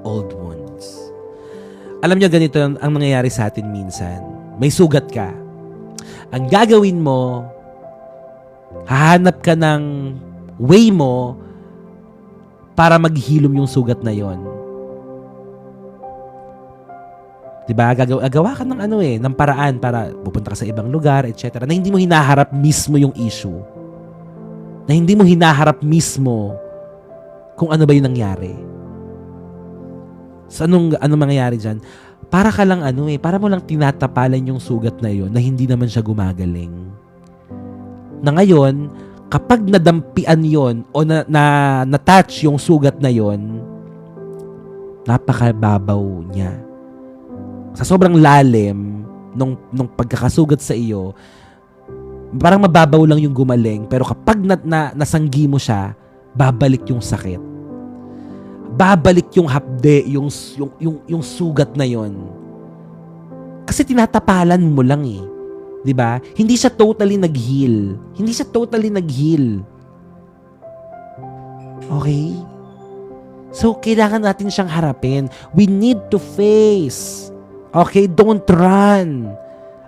old wounds. Alam niyo, ganito ang nangyayari sa atin minsan. May sugat ka. Ang gagawin mo, hahanap ka ng way mo para maghilom yung sugat na yon. Diba? Gagawa ka ng ng paraan para pupunta ka sa ibang lugar, etc. Na hindi mo hinaharap mismo yung issue. Na hindi mo hinaharap mismo kung ano ba yung nangyari. So, anong mangyayari dyan? Para ka lang para mo lang tinatapalan yung sugat na yon na hindi naman siya gumagaling. Na ngayon, kapag nadampian yon o na-touch yung sugat na yon, napakababaw niya. Sa sobrang lalim nung pagkakasugat sa iyo, parang mababaw lang yung gumaling, pero kapag nasanggi mo siya, babalik yung sakit. Babalik yung hapde, yung sugat na yon. Kasi tinatapalan mo lang eh. 'Di ba? Hindi siya totally nag-heal. Okay? So, kailangan natin siyang harapin. We need to face. Okay? Don't run.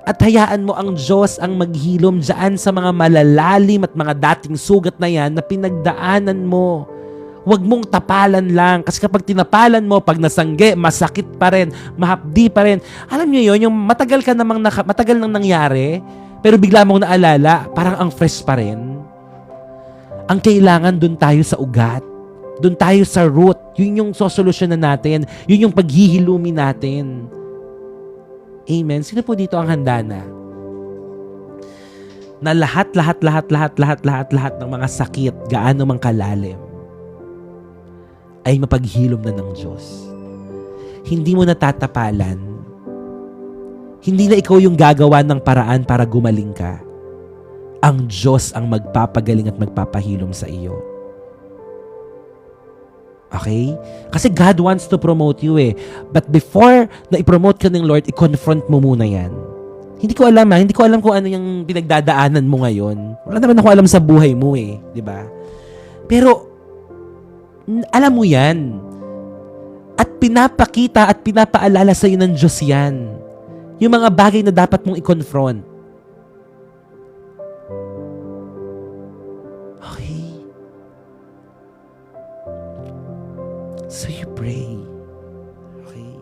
At hayaan mo ang Diyos ang maghilom dyan sa mga malalalim at mga dating sugat na yan na pinagdaanan mo. Huwag mong tapalan lang. Kasi kapag tinapalan mo, pag nasangge, masakit pa rin, mahapdi pa rin. Alam niyo yun, yung matagal nang nangyari, pero bigla mong naalala, parang ang fresh pa rin. Ang kailangan, dun tayo sa ugat. Dun tayo sa root. Yun yung sosolusyonan natin. Yun yung paghihilumi natin. Amen. Sino po dito ang handa na lahat ng mga sakit, gaano mang kalalim, ay mapaghilom na ng Diyos. Hindi mo natatapalan. Hindi na ikaw yung gagawa ng paraan para gumaling ka. Ang Diyos ang magpapagaling at magpapahilom sa iyo. Okay? Kasi God wants to promote you eh. But before na i-promote ka ng Lord, i-confront mo muna yan. Hindi ko alam hindi ko alam kung ano yung pinagdadaanan mo ngayon. Wala naman ako alam sa buhay mo eh, di ba? Pero, alam mo yan. At pinapakita at pinapaalala sa'yo ng Diyos yan. Yung mga bagay na dapat mong i-confront. Okay. So you pray. Okay.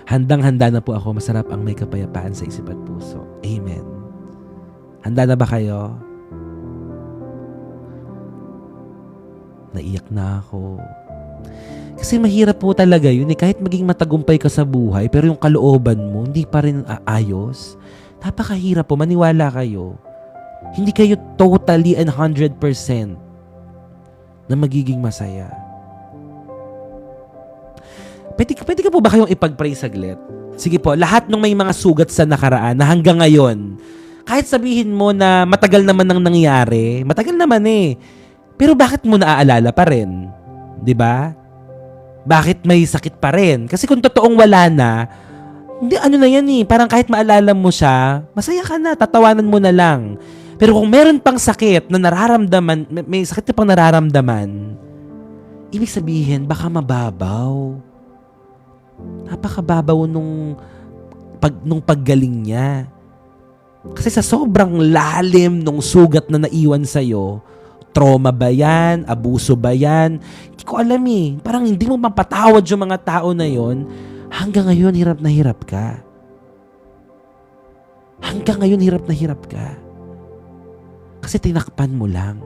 Handang-handa na po ako. Masarap ang may kapayapaan sa isip at puso. Amen. Handa na ba kayo? Naiyak na ako. Kasi mahirap po talaga yun eh. Kahit maging matagumpay ka sa buhay, pero yung kalooban mo, hindi pa rin aayos. Napakahirap po. Maniwala kayo. Hindi kayo totally and 100% na magiging masaya. Pwede ka po ba kayong ipag-pray saglit? Sige po, lahat ng may mga sugat sa nakaraan na hanggang ngayon, kahit sabihin mo na matagal naman nang nangyari, matagal naman eh. Pero bakit mo naaalala pa rin? 'Di ba? Bakit may sakit pa rin? Kasi kung totoong wala na, hindi ano na yan eh, parang kahit maalala mo siya, masaya ka na, tatawanan mo na lang. Pero kung meron pang sakit na nararamdaman, may sakit na pang nararamdaman, ibig sabihin, baka mababaw. Napakababaw nung paggaling niya. Kasi sa sobrang lalim nung sugat na naiwan sa'yo, trauma ba yan? Abuso ba yan? Hindi ko alam eh. Parang hindi mo mapatawad yung mga tao na yon. Hanggang ngayon, hirap na hirap ka. Hanggang ngayon, hirap na hirap ka. Kasi tinakpan mo lang.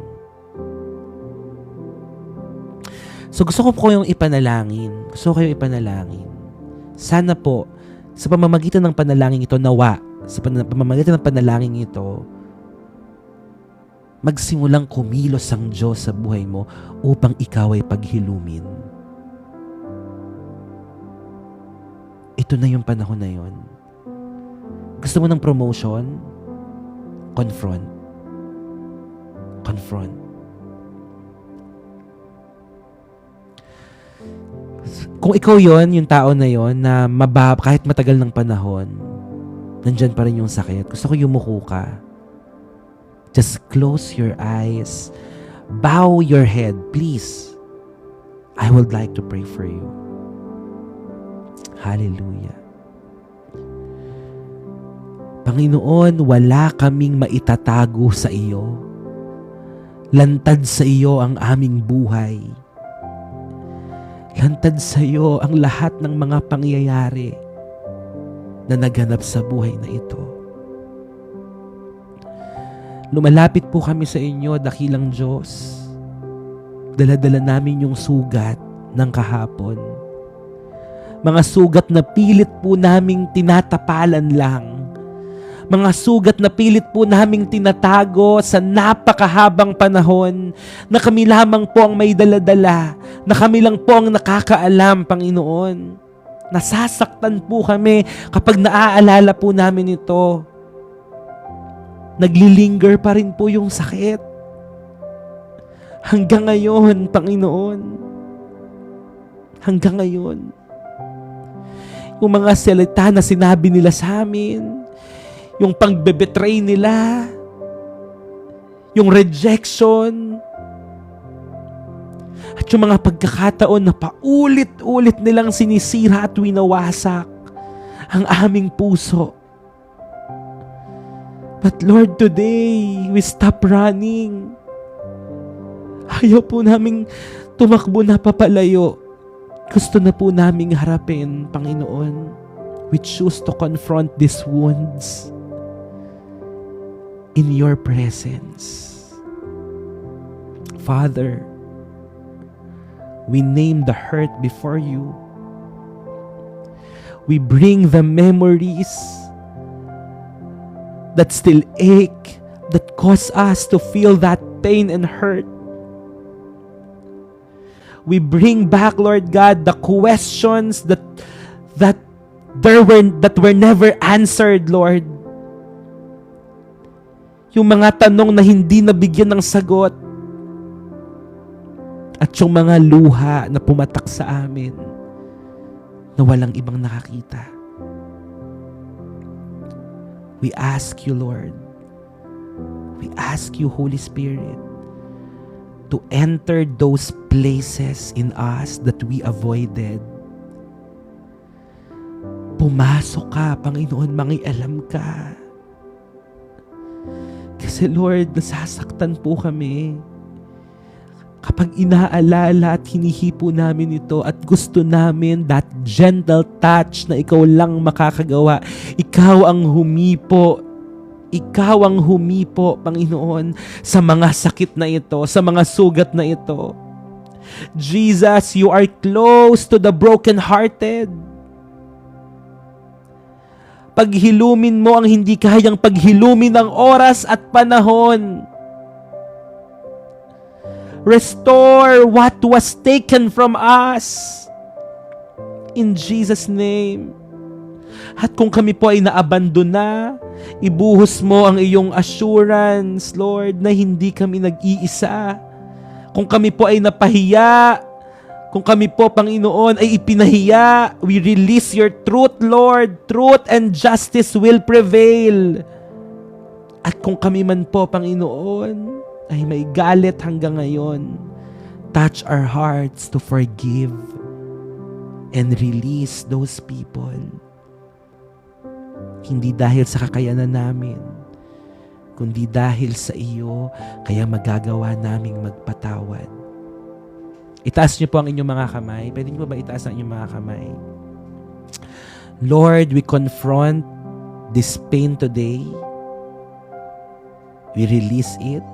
So gusto ko po kayong ipanalangin. Sana po, sa pamamagitan ng panalangin ito, nawa, sa pamamagitan ng panalangin ito, magsimulang kumilos ang Diyos sa buhay mo upang ikaw ay paghilumin. Ito na yung panahon na yun. Gusto mo ng promotion? Confront. Kung ikaw yon, yung tao na yon na kahit matagal ng panahon, nandyan pa rin yung sakit. Gusto ko yumuko ka. Just close your eyes. Bow your head, please. I would like to pray for you. Hallelujah. Panginoon, wala kaming maitatago sa iyo. Lantad sa iyo ang aming buhay. Lantad sa iyo ang lahat ng mga pangyayari na naganap sa buhay na ito. Lumalapit po kami sa inyo, dakilang Diyos. Dala-dala namin yung sugat ng kahapon. Mga sugat na pilit po naming tinatapalan lang. Mga sugat na pilit po naming tinatago sa napakahabang panahon na kami lamang po ang may dala-dala, na kami lang po ang nakakaalam, Panginoon. Nasasaktan po kami kapag naaalala po namin ito. Naglilinger pa rin po yung sakit. Hanggang ngayon, Panginoon. Hanggang ngayon. Yung mga salita na sinabi nila sa amin, yung pagbe-betray nila, yung rejection, at yung mga pagkakataon na paulit-ulit nilang sinisira at winawasak ang aming puso. But Lord, today, we stop running. Ayaw po naming tumakbo na papalayo. Gusto na po naming harapin, Panginoon. We choose to confront these wounds in your presence. Father, we name the hurt before you. We bring the memories that still ache, that cause us to feel that pain and hurt. We bring back, Lord God, the questions that were never answered, Lord. yung mga tanong na hindi nabigyan ng sagot, at yung mga luha na pumatak sa amin na walang ibang nakakita. We ask you, Lord, we ask you, Holy Spirit, to enter those places in us that we avoided. Pumasok ka, Panginoon, mangialam ka. Kasi Lord, nasasaktan po kami kapag inaalala at hinihipo namin ito at gusto namin that gentle touch na ikaw lang makakagawa. Ikaw ang humipo. Ikaw ang humipo, Panginoon, sa mga sakit na ito, sa mga sugat na ito. Jesus, you are close to the brokenhearted. Paghilumin mo ang hindi kayang paghilumin ng oras at panahon. Restore what was taken from us. In Jesus' name. At kung kami po ay naabandon na, ibuhos mo ang iyong assurance, Lord, na hindi kami nag-iisa. Kung kami po ay napahiya, kung kami po, Panginoon, ay ipinahiya, we release your truth, Lord. Truth and justice will prevail. At kung kami man po, Panginoon, ay may galit hanggang ngayon, touch our hearts to forgive and release those people. Hindi dahil sa kakayanan namin, kundi dahil sa iyo, kaya magagawa naming magpatawad. Itaas niyo po ang inyong mga kamay. Pwede niyo ba itaas ang inyong mga kamay? Lord, we confront this pain today. We release it.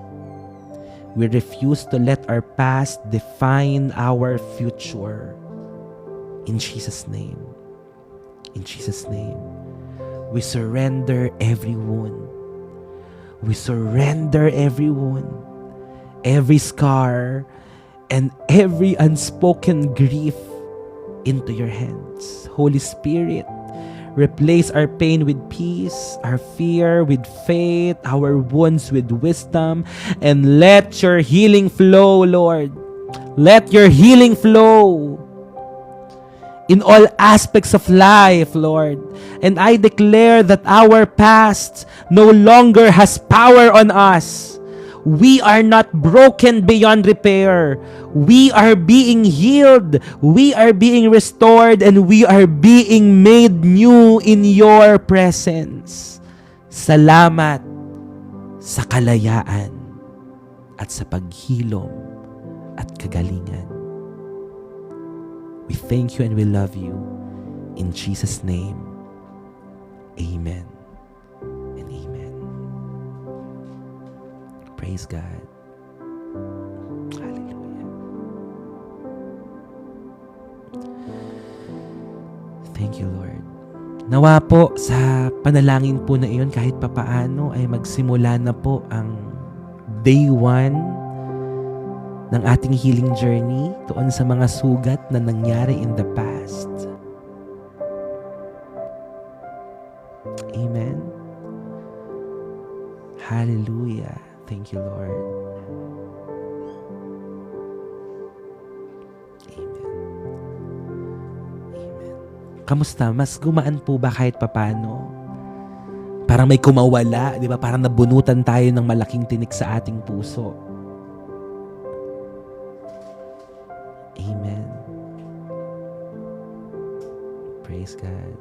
We refuse to let our past define our future. In Jesus' name. In Jesus' name. We surrender every wound. We surrender every wound, every scar, and every unspoken grief into your hands. Holy Spirit, replace our pain with peace, our fear with faith, our wounds with wisdom, and let your healing flow, Lord. Let your healing flow in all aspects of life, Lord. And I declare that our past no longer has power on us. We are not broken beyond repair. We are being healed. We are being restored. And we are being made new in your presence. Salamat sa kalayaan at sa paghilom at kagalingan. We thank you and we love you. In Jesus' name, amen and amen. Praise God. Hallelujah. Thank you, Lord. Nawa po sa panalangin po na iyon kahit papaano ay magsimula na po ang day 1 ng ating healing journey tuon sa mga sugat na nangyari in the past. Amen. Hallelujah. Thank you, Lord. Amen. Amen. Kamusta? Mas gumaan po ba kahit papano? Parang may kumawala, di ba? Parang nabunutan tayo ng malaking tinik sa ating puso. Amen. Praise God.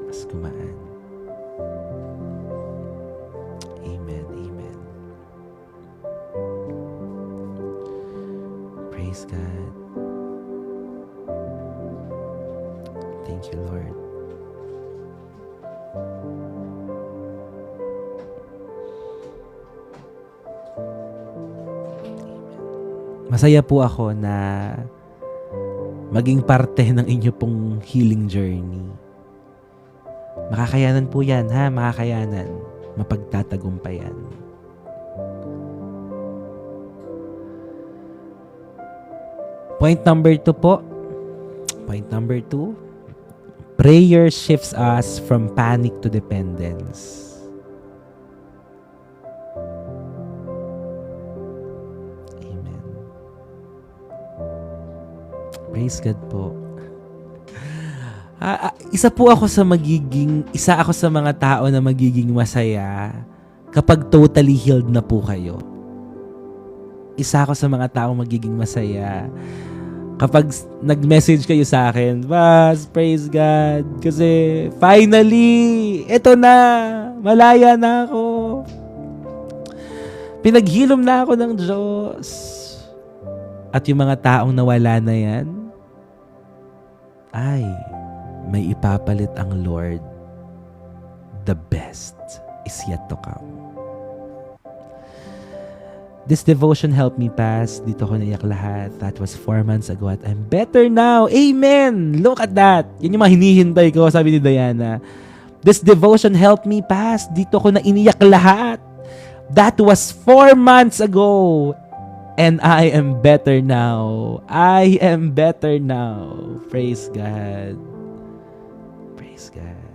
Mas gumaan. Amen. Amen. Praise God. Thank you, Lord. Masaya po ako na maging parte ng inyo pong healing journey. Makakayanan po yan, ha? Makakayanan. Mapagtatagumpayan. Point number 2 po. Point number 2. Prayer shifts us from panic to dependence. Amen. Praise God po. Isa ako sa mga tao na magiging masaya kapag totally healed na po kayo. Isa ako sa mga tao magiging masaya kapag nag-message kayo sa akin, Bas, praise God, kasi finally, eto na, malaya na ako. Pinaghilom na ako ng Diyos. At yung mga taong nawala na yan, ay, may ipapalit ang Lord. The best is yet to come. This devotion helped me pass. Dito ko naiyak lahat. That was 4 months ago at I'm better now. Amen! Look at that! Yan yung mga hinihintay ko, sabi ni Diana. This devotion helped me pass. Dito ko na iniyak lahat. That was 4 months ago. And I am better now. I am better now. Praise God. Praise God.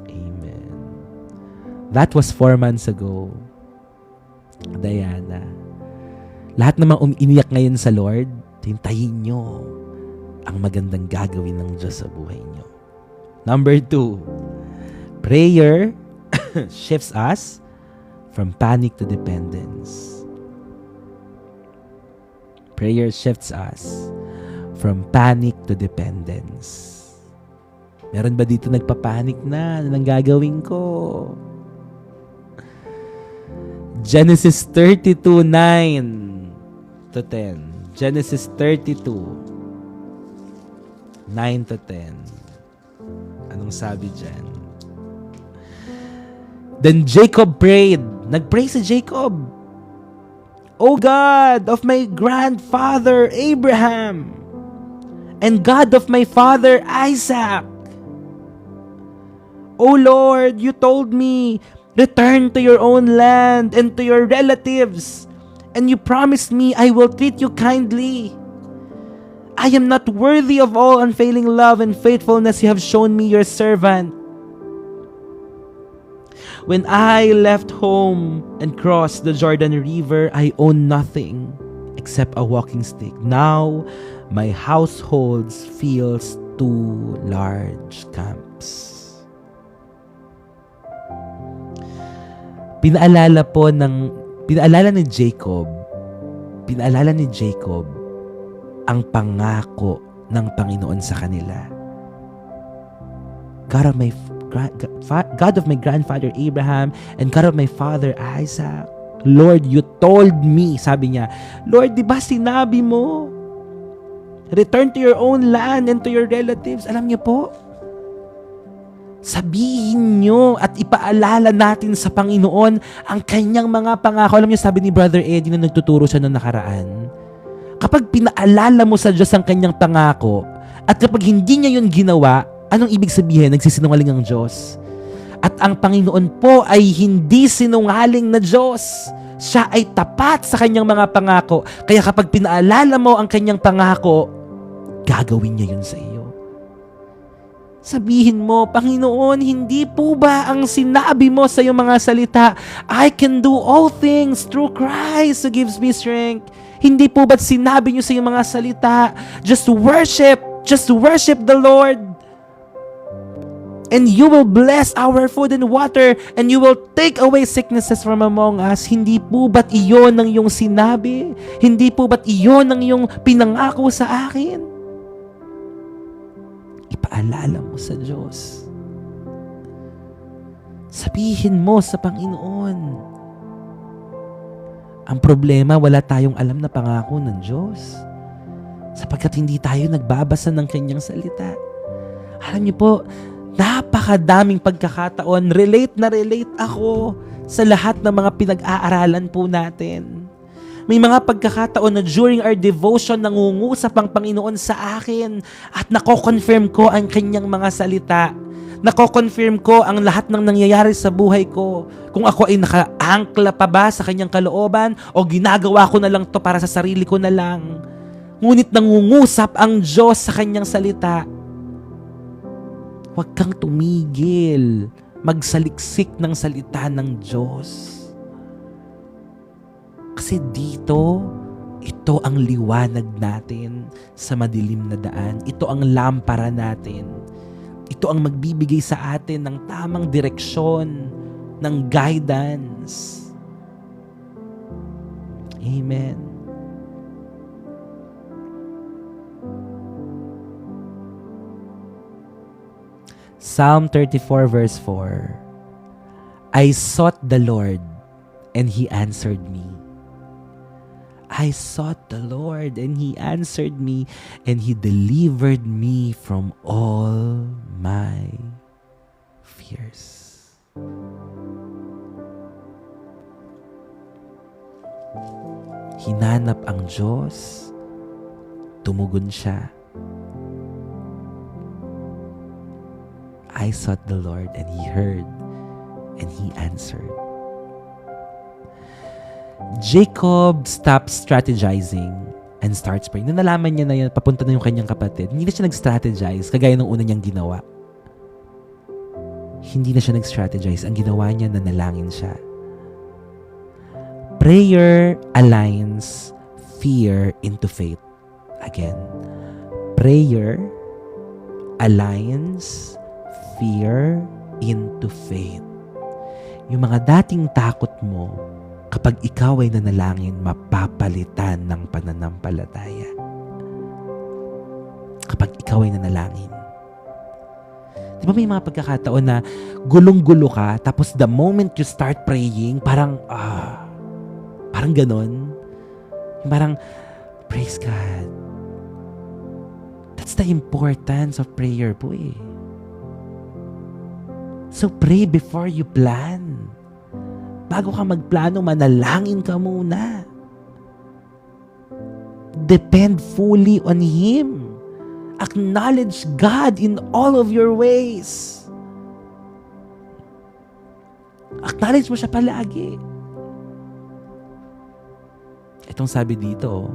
Amen. That was 4 months ago. Diana. Lahat namang iniyak ngayon sa Lord, hintayin nyo ang magandang gagawin ng Diyos sa buhay nyo. Number 2, prayer shifts us from panic to dependence. Prayer shifts us from panic to dependence. Meron ba dito nagpapanik na? Ano nang gagawin ko? Genesis 32:9 to 10. Genesis 32, 9 to 10. Anong sabi dyan? Then Jacob prayed. Nag-pray si Jacob. O God of my grandfather Abraham and God of my father Isaac. O Lord, you told me, return to your own land and to your relatives, and you promised me I will treat you kindly. I am not worthy of all unfailing love and faithfulness you have shown me, your servant. When I left home and crossed the Jordan River, I owned nothing except a walking stick. Now, my household fills 2 large camps. Pinaalala ni Jacob ang pangako ng Panginoon sa kanila. God of my grandfather Abraham and God of my father Isaac. Lord, you told me, sabi niya, Lord, di ba sinabi mo, return to your own land and to your relatives. Alam niyo po, sabihin nyo at ipaalala natin sa Panginoon ang kanyang mga pangako. Alam nyo, sabi ni Brother Eddie na nagtuturo siya noong nakaraan, kapag pinaalala mo sa Diyos ang kanyang pangako at kapag hindi niya yun ginawa, anong ibig sabihin? Nagsisinungaling ang Diyos. At ang Panginoon po ay hindi sinungaling na Diyos. Siya ay tapat sa kanyang mga pangako. Kaya kapag pinaalala mo ang kanyang pangako, gagawin niya yun sa iyo. Sabihin mo, Panginoon, hindi po ba ang sinabi mo sa iyong mga salita, I can do all things through Christ who gives me strength? Hindi po ba't sinabi niyo sa iyong mga salita, just worship the Lord, and you will bless our food and water, and you will take away sicknesses from among us? Hindi po ba't iyon ang iyong sinabi? Hindi po ba't iyon ang iyong pinangako sa akin? Ipaalala mo sa Diyos. Sabihin mo sa Panginoon. Ang problema, wala tayong alam na pangako ng Diyos. Sapagkat hindi tayo nagbabasa ng kanyang salita. Alam niyo po, napakadaming pagkakataon, relate ako sa lahat ng mga pinag-aaralan po natin. May mga pagkakataon na during our devotion, nangungusap ang Panginoon sa akin at nako-confirm ko ang kanyang mga salita. Nako-confirm ko ang lahat ng nangyayari sa buhay ko. Kung ako ay naka-angkla pa ba sa kanyang kalooban o ginagawa ko na lang to para sa sarili ko na lang. Ngunit nangungusap ang Diyos sa kanyang salita. Huwag kang tumigil. Magsaliksik ng salita ng Diyos. Kasi dito, ito ang liwanag natin sa madilim na daan. Ito ang lampara natin. Ito ang magbibigay sa atin ng tamang direksyon, ng guidance. Amen. Psalm 34 verse 4. I sought the Lord, and He answered me. I sought the Lord, and He answered me, and He delivered me from all my fears. Hinanap ang Diyos, tumugon siya. I sought the Lord, and He heard, and He answered. Jacob stopped strategizing and starts praying. Nung nalaman niya na yun, papunta na yung kanyang kapatid, hindi na siya nag-strategize kagaya ng una niyang ginawa. Hindi na siya nag-strategize. Ang ginawa niya, nanalangin siya. Prayer aligns fear into faith. Again, prayer aligns fear into faith. Yung mga dating takot mo, kapag ikaw ay nanalangin, mapapalitan ng pananampalataya. Kapag ikaw ay nanalangin. Di ba may mga pagkakataon na gulong-gulo ka, tapos the moment you start praying, parang ganon. Parang, praise God. That's the importance of prayer po eh. So pray before you plan. Bago ka magplano, manalangin ka muna. Depend fully on Him. Acknowledge God in all of your ways. Acknowledge mo siya palagi. Itong sabi dito,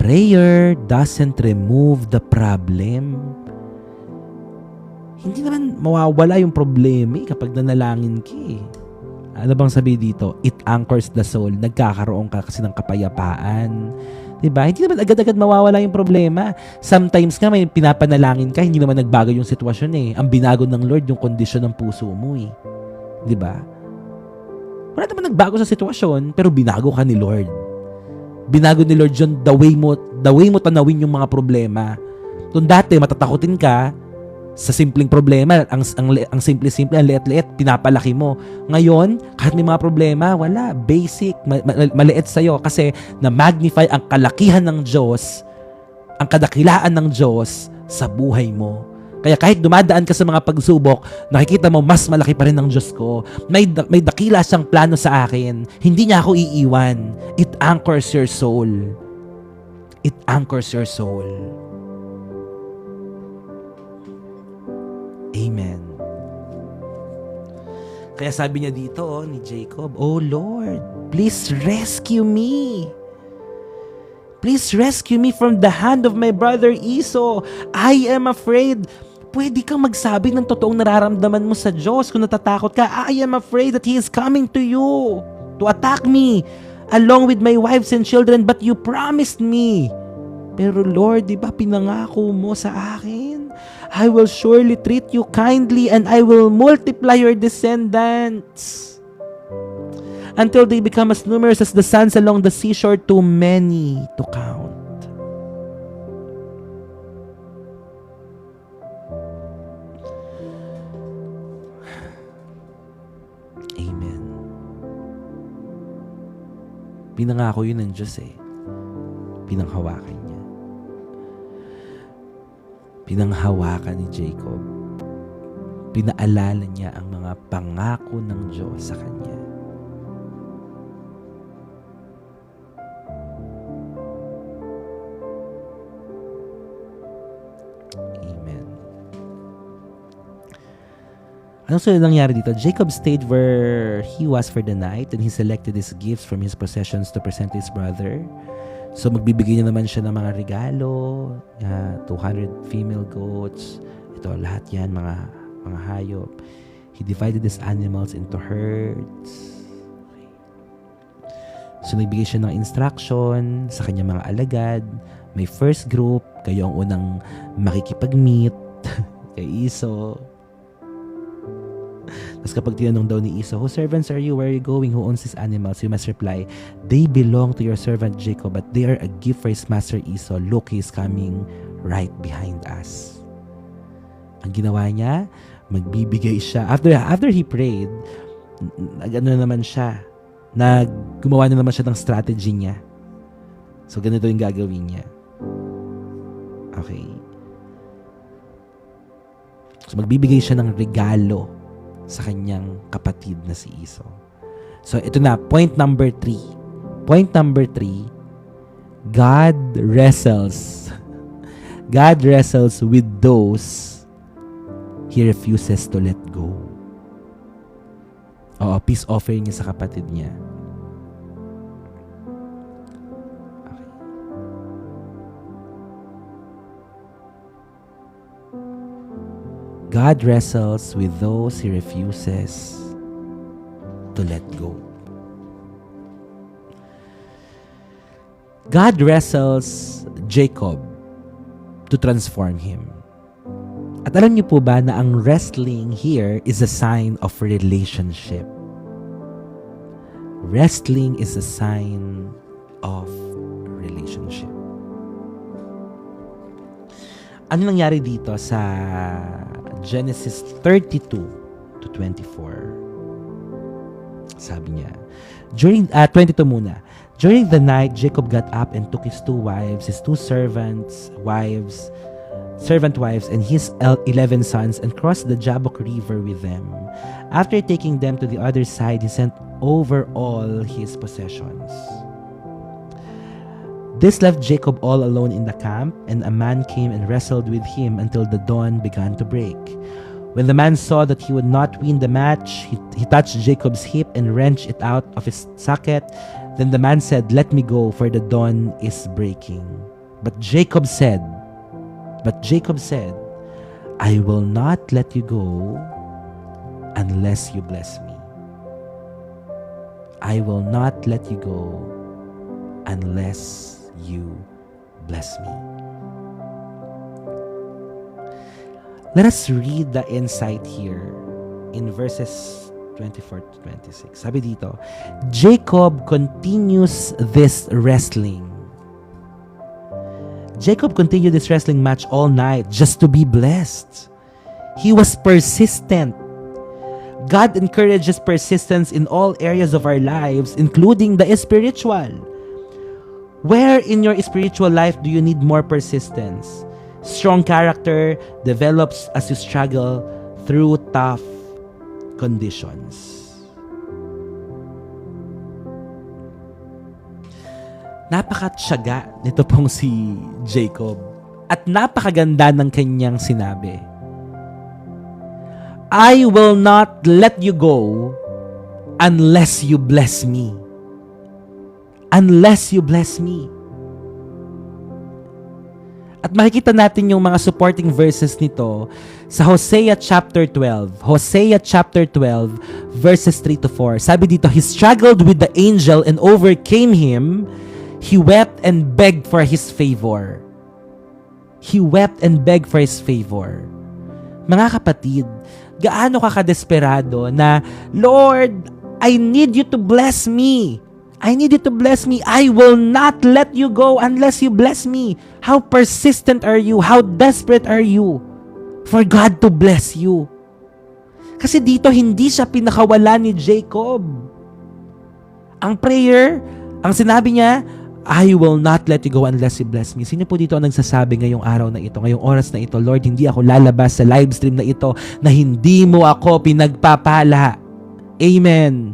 prayer doesn't remove the problem. Hindi naman mawawala yung problema kapag nanalangin ka eh. Ano bang sabi dito? It anchors the soul. Nagkakaroon ka kasi ng kapayapaan. Diba? Hindi naman agad-agad mawawala yung problema. Sometimes nga may pinapanalangin ka, hindi naman nagbago yung sitwasyon eh. Ang binago ng Lord yung kondisyon ng puso mo eh. Diba? Wala naman nagbago sa sitwasyon, pero binago ka ni Lord. Binago ni Lord yun the way mo tanawin yung mga problema. Kung dati matatakotin ka sa simpleng problema, ang simple-simple, ang liit-liit, pinapalaki mo. Ngayon, kahit may mga problema, wala. Basic, maliit sa'yo kasi na-magnify ang kalakihan ng Diyos, ang kadakilaan ng Diyos sa buhay mo. Kaya kahit dumadaan ka sa mga pagsubok, nakikita mo, mas malaki pa rin ang Diyos ko. May dakila siyang plano sa akin. Hindi niya ako iiwan. It anchors your soul. It anchors your soul. Amen. Kaya sabi niya dito ni Jacob, Oh Lord, please rescue me. Please rescue me from the hand of my brother Esau. I am afraid. Pwede kang magsabi ng totoong nararamdaman mo sa Diyos kung natatakot ka. I am afraid that He is coming to you to attack me along with my wives and children, but you promised me. Pero Lord, di ba pinangako mo sa akin? I will surely treat you kindly and I will multiply your descendants until they become as numerous as the sands along the seashore, too many to count. Amen. Pinangako yun ng Diyos eh. Pinanghawakan niya. Pinanghawakan ni Jacob. Pinaalala niya ang mga pangako ng Diyos sa kanya. Amen. Anong sunod nangyari dito? Jacob stayed where he was for the night and he selected his gifts from his possessions to present to his brother. So magbibigay niya naman siya ng mga regalo, 200 female goats. Ito, lahat yan, mga hayop. He divided these animals into herds. Okay. So nagbigay siya ng instruction sa kanyang mga alagad. May first group, kayo ang unang makikipag-meet kay Esau. Tapos kapag tinanong daw ni Esau, whose servants are you? Where are you going? Who owns these animals? You must reply, they belong to your servant Jacob, but they are a gift for his master Esau. Look, he is coming right behind us. Ang ginawa niya, magbibigay siya. After he prayed, naman siya, gumawa na naman siya ng strategy niya. So, ganito yung gagawin niya. Okay. So, magbibigay siya ng regalo sa kanyang kapatid na si Esau. So, ito na, point number 3. Point number 3, God wrestles. God wrestles with those He refuses to let go. Oo, peace offering niya sa kapatid niya. Okay. God wrestles with those He refuses to let go. God wrestles Jacob to transform him. At alam niyo po ba na ang wrestling here is a sign of relationship? Wrestling is a sign of relationship. Ano nangyari dito sa Genesis 32 to 24? Sabi niya, 22 muna. During the night, Jacob got up and took his 2 wives, his 2 servant wives, and his 11 sons, and crossed the Jabbok River with them. After taking them to the other side, he sent over all his possessions. This left Jacob all alone in the camp, and a man came and wrestled with him until the dawn began to break. When the man saw that he would not win the match, he touched Jacob's hip and wrenched it out of his socket. Then the man said, "Let me go, for the dawn is breaking." But Jacob said, "I will not let you go unless you bless me. I will not let you go unless you bless me." Let us read the insight here in verses 24 to 26. Sabi dito, Jacob continues this wrestling. Jacob continued this wrestling match all night just to be blessed. He was persistent. God encourages persistence in all areas of our lives, including the spiritual. Where in your spiritual life do you need more persistence? Strong character develops as you struggle through tough conditions. Napakatyaga nito pong si Jacob at napakaganda ng kanyang sinabi. I will not let you go unless you bless me. Unless you bless me. At makikita natin yung mga supporting verses nito sa Hosea chapter 12. Hosea chapter 12 verses 3 to 4. Sabi dito, he struggled with the angel and overcame him. He wept and begged for his favor. He wept and begged for his favor. Mga kapatid, gaano ka kadesperado na, Lord, I need you to bless me. I need you to bless me. I will not let you go unless you bless me. How persistent are you? How desperate are you for God to bless you? Kasi dito, hindi siya pinakawala ni Jacob. Ang prayer, ang sinabi niya, I will not let you go unless you bless me. Sino po dito ang nagsasabi ngayong araw na ito, ngayong oras na ito, Lord, hindi ako lalabas sa live stream na ito na hindi mo ako pinagpapala. Amen.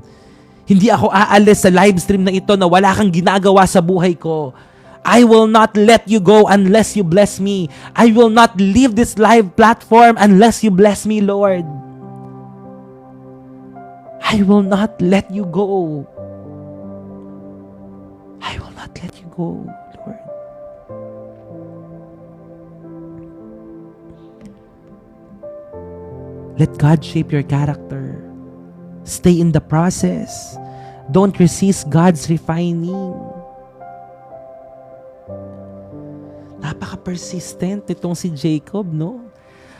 Hindi ako aalis sa live stream na ito na wala kang ginagawa sa buhay ko. I will not let you go unless you bless me. I will not leave this live platform unless you bless me, Lord. I will not let you go. I will not let you go, Lord. Let God shape your character. Stay in the process. Don't resist God's refining. Napaka-persistent itong si Jacob, no?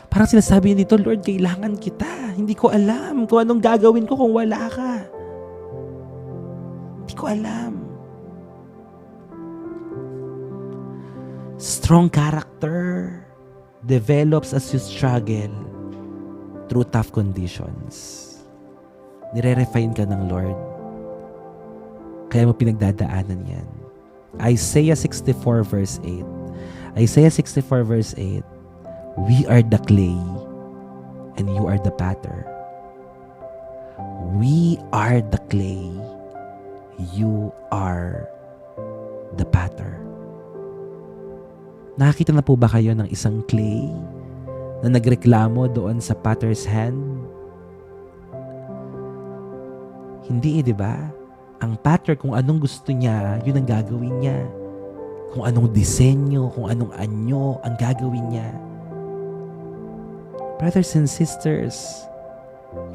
Parang sinasabi niya dito, Lord, kailangan kita. Hindi ko alam kung anong gagawin ko kung wala ka. Hindi ko alam. Strong character develops as you struggle through tough conditions. Nire-refine ka ng Lord. Kaya mo pinagdadaanan yan. Isaiah 64 verse 8. Isaiah 64 verse 8. We are the clay and you are the potter. We are the clay. You are the potter. Nakakita na po ba kayo ng isang clay na nagreklamo doon sa potter's hand? Hindi di ba? Ang potter, kung anong gusto niya, yun ang gagawin niya. Kung anong disenyo, kung anong anyo, ang gagawin niya. Brothers and sisters,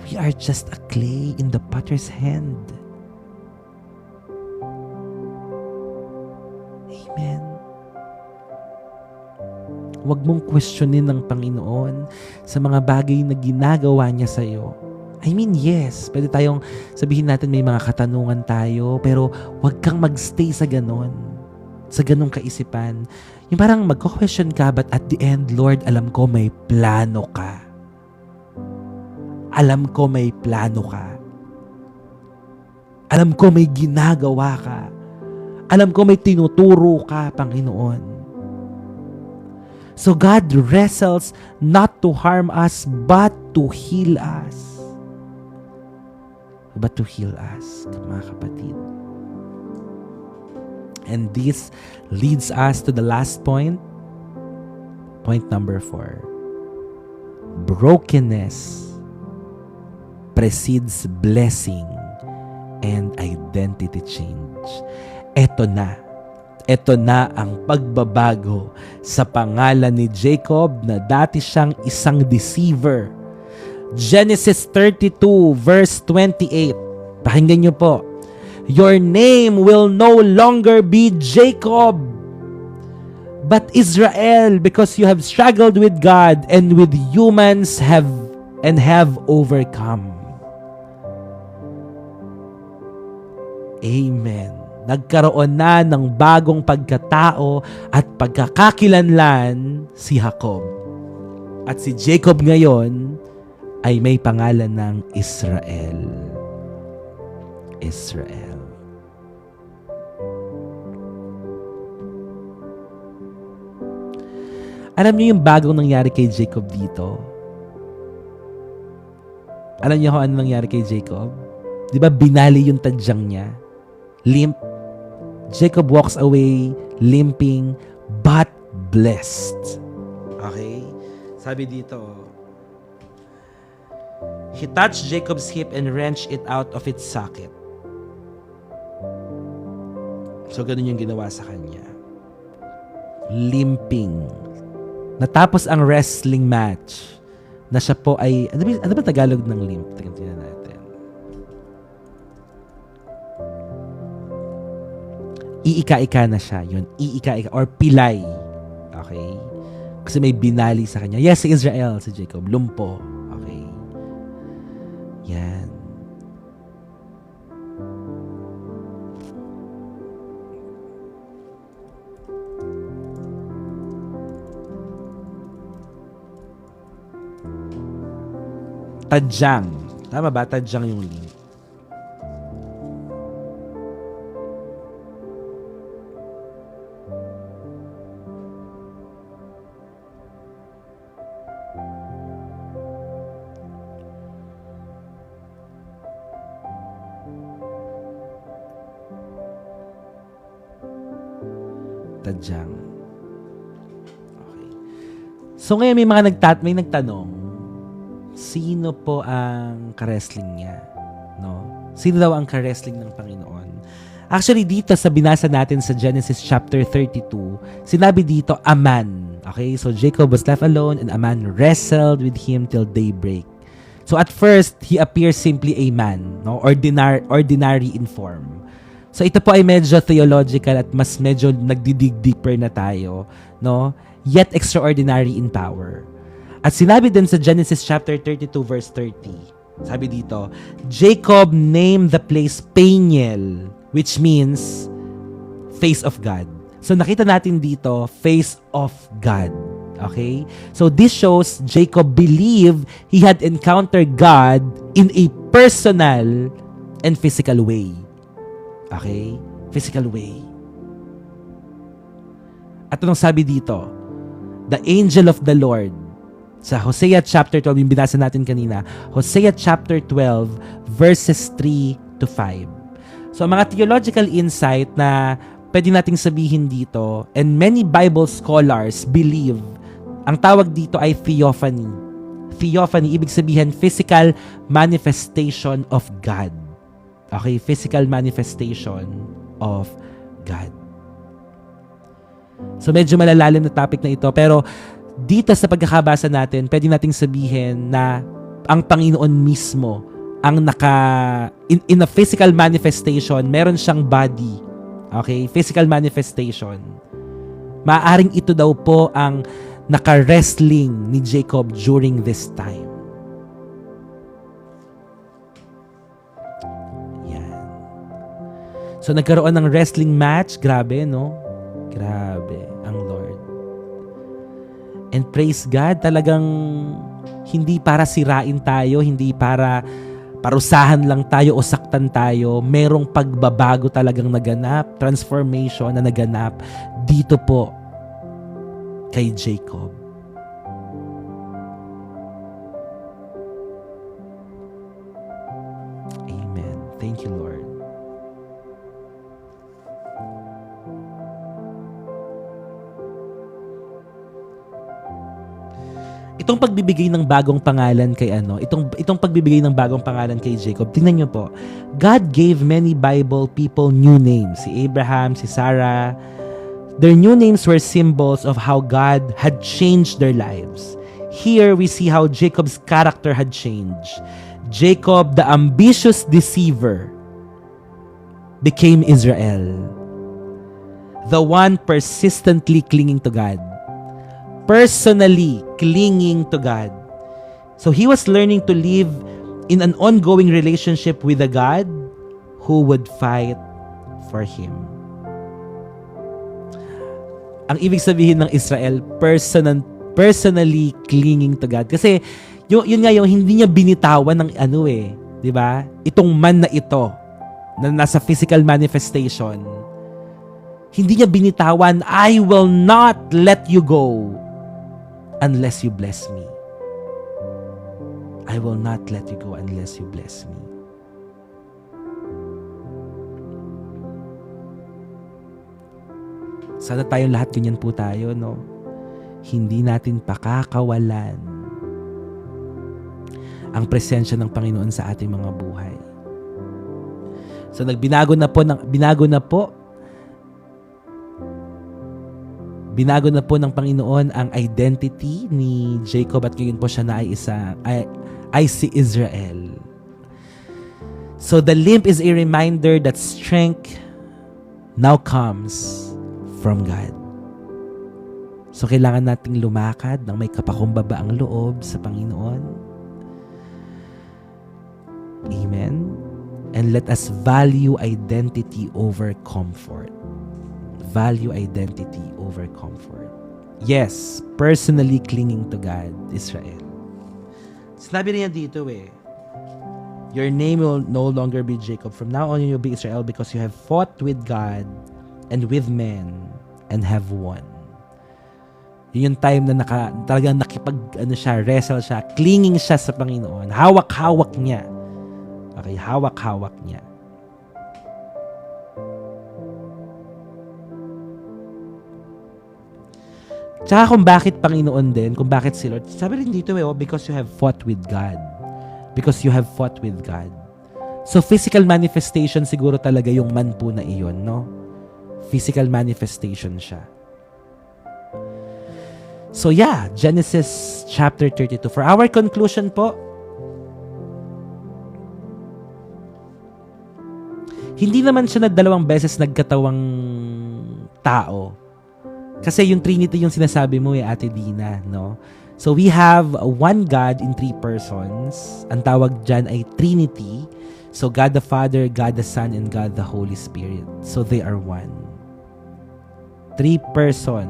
we are just a clay in the potter's hand. Amen. Huwag mong questionin ng Panginoon sa mga bagay na ginagawa niya sa iyo. I mean, yes, pwede tayong sabihin natin may mga katanungan tayo, pero huwag kang magstay sa ganon. Sa ganong kaisipan. Yung parang magko-question ka, but at the end, Lord, alam ko may plano ka. Alam ko may plano ka. Alam ko may ginagawa ka. Alam ko may tinuturo ka, Panginoon. So God wrestles not to harm us, but to heal us. But to heal us, mga kapatid. And this leads us to the last point. Point number 4. Brokenness precedes blessing and identity change. Ito na ang pagbabago sa pangalan ni Jacob na dati siyang isang deceiver. Genesis 32 verse 28. Pakinggan niyo po. Your name will no longer be Jacob, but Israel, because you have struggled with God and with humans have overcome. Amen. Nagkaroon na ng bagong pagkatao at pagkakakilanlan si Jacob. At si Jacob ngayon ay may pangalan ng Israel. Israel. Alam niyo yung bagong nangyari kay Jacob dito? Alam niyo kung ano nangyari kay Jacob? Di ba binali yung tadyang niya? Limp. Jacob walks away limping but blessed. Okay? Sabi dito, he touched Jacob's hip and wrenched it out of its socket. So, ganun yung ginawa sa kanya. Limping. Natapos ang wrestling match na siya po ay, ano ba Tagalog ng limp? Tingnan natin. Iika-ika na siya. Yun, iika-ika or pilay. Okay? Kasi may binali sa kanya. Yes, si Israel, si Jacob. Lumpo. Okay? Yan. Tadyang. Tama ba? Tadyang yung link. Tadyang. Okay. So ngayon may nagtanong, sino po ang ka-wrestling niya? No? Sino daw ang ka-wrestling ng Panginoon? Actually, dito sa binasa natin sa Genesis chapter 32, sinabi dito, a man. Okay? So, Jacob was left alone and a man wrestled with him till daybreak. So at first, he appears simply a man, no? Ordinary in form. So ito po ay medyo theological at mas medyo nagdidig deeper na tayo, no? Yet extraordinary in power. At sinabi din sa Genesis chapter 32 verse 30. Sabi dito, Jacob named the place Peniel, which means face of God. So nakita natin dito, face of God. Okay? So this shows Jacob believed he had encountered God in a personal and physical way. Okay? Physical way. At anong sabi dito? The angel of the Lord. Sa Hosea chapter 12, yung binasa natin kanina. Hosea chapter 12, verses 3 to 5. So, mga theological insight na pwede nating sabihin dito, and many Bible scholars believe, ang tawag dito ay theophany. Theophany, ibig sabihin, physical manifestation of God. Okay? Physical manifestation of God. So, medyo malalalim na topic na ito, pero dito sa pagkakabasa natin, pwede nating sabihin na ang Panginoon mismo ang in a physical manifestation, meron siyang body. Okay? Physical manifestation. Maaaring ito daw po ang naka-wrestling ni Jacob during this time. Yan. So, nagkaroon ng wrestling match. Grabe, no? Grabe ang Lord. And praise God, talagang hindi para sirain tayo, hindi para parusahan lang tayo o saktan tayo. Merong pagbabago talagang naganap, transformation na naganap dito po kay Jacob. Amen. Thank you, Lord. Itong pagbibigay ng bagong pangalan kay itong pagbibigay ng bagong pangalan kay Jacob, tingnan niyo po. God gave many Bible people new names. Si Abraham, si Sarah. Their new names were symbols of how God had changed their lives. Here we see how Jacob's character had changed. Jacob, the ambitious deceiver, became Israel. The one persistently clinging to God. Personally clinging to God. So he was learning to live in an ongoing relationship with a God who would fight for him. Ang ibig sabihin ng Israel, personally clinging to God. Kasi yun nga yung hindi niya binitawan ng di ba? Itong man na ito na nasa physical manifestation. Hindi niya binitawan, I will not let you go unless you bless me. I will not let you go unless you bless me. Sana tayong lahat ganyan po tayo, no? Hindi natin pakakawalan ang presensya ng Panginoon sa ating mga buhay. So binago na po ng Panginoon ang identity ni Jacob at ngayon po siya na ay si Israel. So the limp is a reminder that strength now comes from God. So kailangan nating lumakad ng may kapakumbaba ang loob sa Panginoon. Amen. And let us value identity over comfort. Value identity over comfort. Yes, personally clinging to God, Israel. Sinabi niya dito your name will no longer be Jacob. From now on, you'll be Israel because you have fought with God and with men and have won. Yun yung time na talagang wrestle siya, clinging siya sa Panginoon. Hawak-hawak niya. Okay, hawak-hawak niya. Tsaka kung bakit Panginoon din, kung bakit si Lord, sabi rin dito because you have fought with God. Because you have fought with God. So physical manifestation siguro talaga yung man po na iyon, no? Physical manifestation siya. So yeah, Genesis chapter 32. For our conclusion po, Hindi naman siya na dalawang beses nagkatawang tao. Kasi yung Trinity yung sinasabi mo Ate Dina, no? So we have one God in three persons. Ang tawag dyan ay Trinity. So God the Father, God the Son, and God the Holy Spirit. So they are one. Three persona.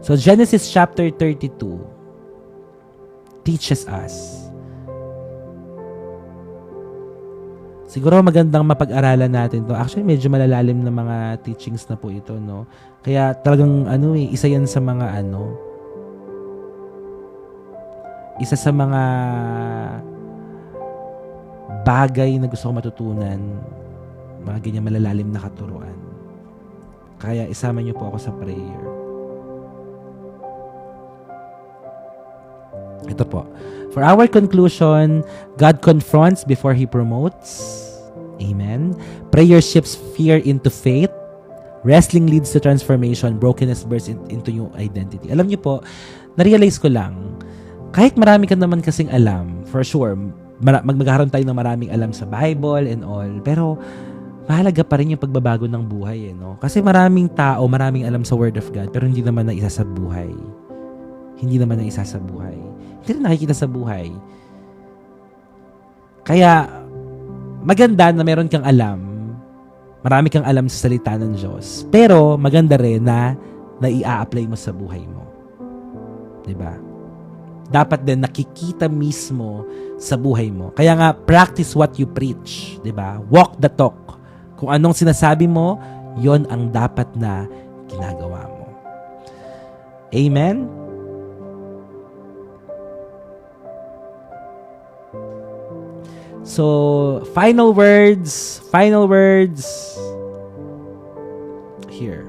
So Genesis chapter 32 teaches us. Siguro magandang mapag-aralan natin to. Actually, medyo malalalim na mga teachings na po ito, no? Kaya talagang isa yan sa mga isa sa mga bagay na gusto ko matutunan, mga ganyan malalalim na katuruan. Kaya isama niyo po ako sa prayer. Ito po. For our conclusion, God confronts before He promotes. Amen. Prayer shifts fear into faith. Wrestling leads to transformation. Brokenness bursts into new identity. Alam niyo po, na-realize ko lang, kahit marami ka naman kasing alam, for sure, magkakaroon tayo ng maraming alam sa Bible and all, pero mahalaga pa rin yung pagbabago ng buhay, no? Kasi maraming tao, maraming alam sa Word of God, pero hindi naman na isa sa buhay. Hindi naman na isa sa buhay. Hindi rin nakikita sa buhay. Kaya, maganda na meron kang alam, marami kang alam sa salita ng Diyos, pero maganda rin na i-a-apply mo sa buhay mo. Diba? Dapat din nakikita mismo sa buhay mo. Kaya nga, practice what you preach. Diba? Walk the talk. Kung anong sinasabi mo, yon ang dapat na ginagawa mo. Amen? So, final words here.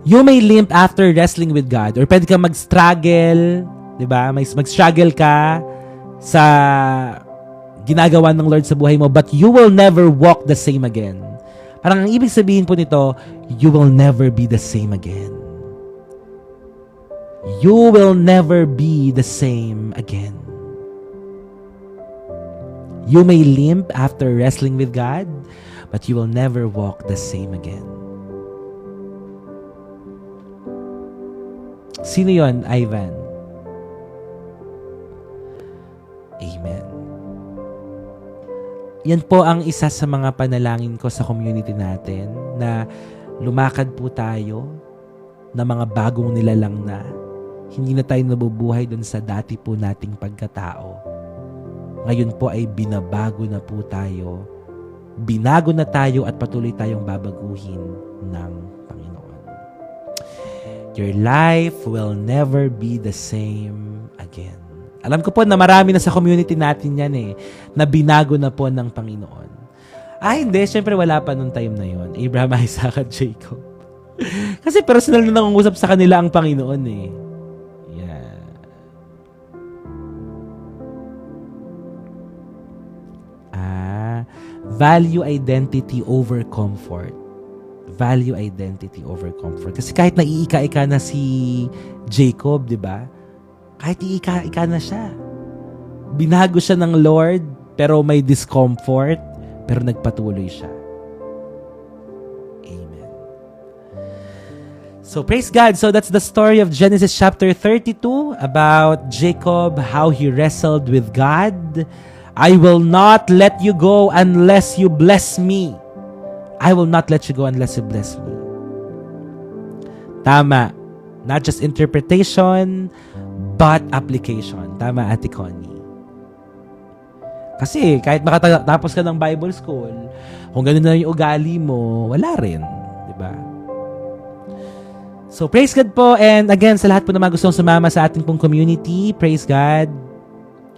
You may limp after wrestling with God, or pwede kang mag-struggle, di ba? Mag-struggle ka sa ginagawa ng Lord sa buhay mo, but you will never walk the same again. Parang ang ibig sabihin po nito, you will never be the same again. You will never be the same again. You may limp after wrestling with God, but you will never walk the same again. Sino yon, Ivan? Amen. Yan po ang isa sa mga panalangin ko sa community natin, na lumakad po tayo na mga bagong nilalang na. Hindi na tayo nabubuhay dun sa dati po nating pagkatao. Ngayon po ay binabago na po tayo. Binago na tayo at patuloy tayong babaguhin ng Panginoon. Your life will never be the same again. Alam ko po na marami na sa community natin yan na binago na po ng Panginoon. Hindi. Siyempre wala pa nung time na yon. Abraham, Isaac at Jacob. Kasi personal na nangungusap sa kanila ang Panginoon Value identity over comfort. Value identity over comfort. Kasi kahit naiika-ika na si Jacob, di ba? Kahit iika-ika na siya. Binago siya ng Lord, pero may discomfort, pero nagpatuloy siya. Amen. So praise God. So that's the story of Genesis chapter 32 about Jacob, how he wrestled with God. I will not let you go unless you bless me. I will not let you go unless you bless me. Tama. Not just interpretation, but application. Tama, Ate Connie. Kasi kahit makatapos ka ng Bible school, kung ganun na yung ugali mo, wala rin. Diba? So, praise God po. And again, sa lahat po na mga gustong sumama sa ating pong community, praise God.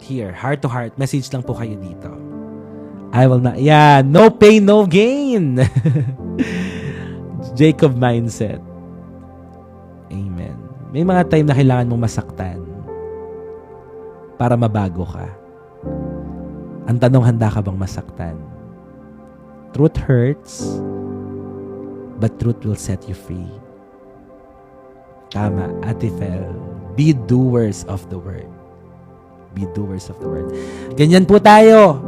Here, heart to heart, message lang po kayo dito. I will not, no pain, no gain. Jacob mindset. Amen. May mga time na kailangan mong masaktan para mabago ka. Ang tanong, handa ka bang masaktan? Truth hurts, but truth will set you free. Tama, Ate Fel. Be doers of the word. Be doers of the word. Ganyan po tayo.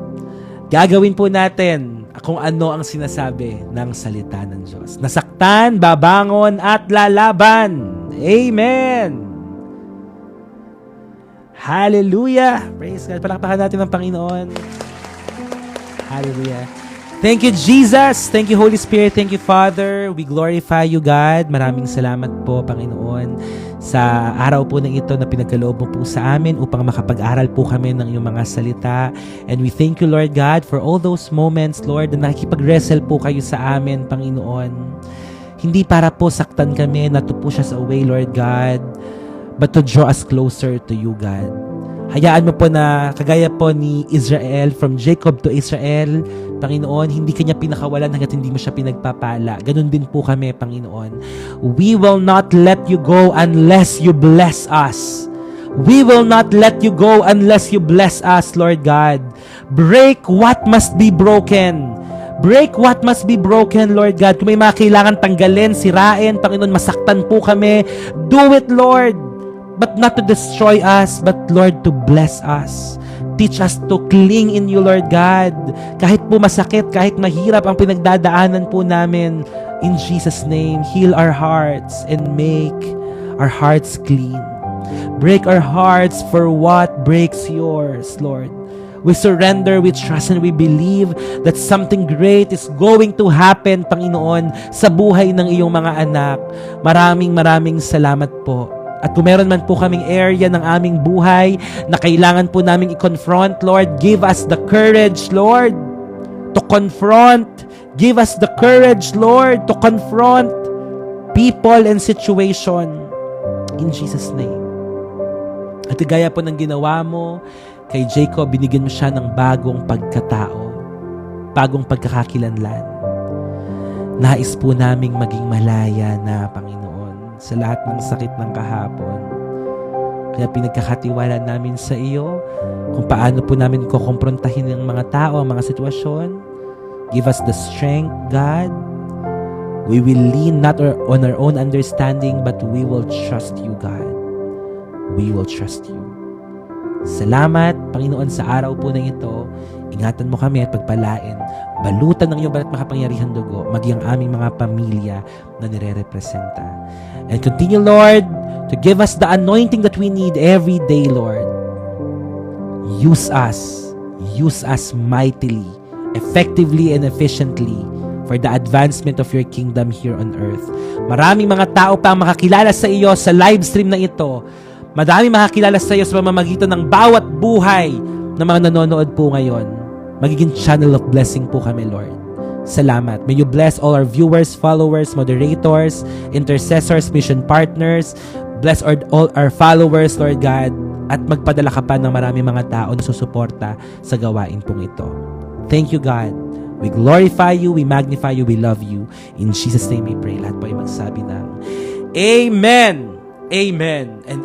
Gagawin po natin kung ano ang sinasabi ng salita ng Diyos. Nasaktan, babangon, at lalaban. Amen! Hallelujah! Praise God. Palakpakan natin ang Panginoon. Hallelujah. Thank you, Jesus. Thank you, Holy Spirit. Thank you, Father. We glorify you, God. Maraming salamat po, Panginoon, sa araw po na ito na pinagkaloob mo po sa amin upang makapag-aral po kami ng iyong mga salita. And we thank you, Lord God, for all those moments, Lord, na nakikipag-wrestle po kayo sa amin, Panginoon. Hindi para po saktan kami, not to push us away, Lord God, but to draw us closer to you, God. Hayaan mo po na kagaya po ni Israel, from Jacob to Israel, Panginoon, hindi kanya pinakawalan hanggat hindi mo siya pinagpapala. Ganun din po kami, Panginoon. We will not let you go unless you bless us. We will not let you go unless you bless us, Lord God. Break what must be broken. Break what must be broken, Lord God. Kung may mga kailangan tanggalin, sirain, Panginoon, masaktan po kami, do it, Lord. But not to destroy us, but Lord, to bless us. Teach us to cling in you, Lord God. Kahit po masakit, kahit mahirap ang pinagdadaanan po namin, in Jesus' name, heal our hearts and make our hearts clean. Break our hearts for what breaks yours, Lord. We surrender, we trust, and we believe that something great is going to happen, Panginoon, sa buhay ng iyong mga anak. Maraming salamat po. At kung meron man po kaming area ng aming buhay na kailangan po namin i-confront, Lord, give us the courage, Lord, to confront. Give us the courage, Lord, to confront people and situation. In Jesus' name. At gaya po ng ginawa mo, kay Jacob, binigyan mo siya ng bagong pagkatao, bagong pagkakakilanlan. Nais po naming maging malaya na, Panginoon, sa lahat ng sakit ng kahapon. Kaya pinagkakatiwala namin sa iyo kung paano po namin kukomprontahin ang mga tao, ang mga sitwasyon. Give us the strength, God. We will lean not on our own understanding, but we will trust you, God. We will trust you. Salamat, Panginoon, sa araw po na ito. Ingatan mo kami at pagpalain. Balutan ng iyong banal at makapangyarihang dugo, maging ang aming mga pamilya na nire-representa. And continue, Lord, to give us the anointing that we need every day, Lord. Use us mightily, effectively, and efficiently for the advancement of your kingdom here on earth. Maraming mga tao pa ang makakilala sa iyo sa live stream na ito. Madami makakilala sa iyo sa pamamagitan ng bawat buhay ng mga nanonood po ngayon. Magiging channel of blessing po kami, Lord. Salamat. May you bless all our viewers, followers, moderators, intercessors, mission partners. Bless all our followers, Lord God. At magpadala ka pa ng marami mga tao na susuporta sa gawain pong ito. Thank you, God. We glorify you, we magnify you, we love you. In Jesus' name we pray. Lahat po ay magsabi ng Amen. Amen. And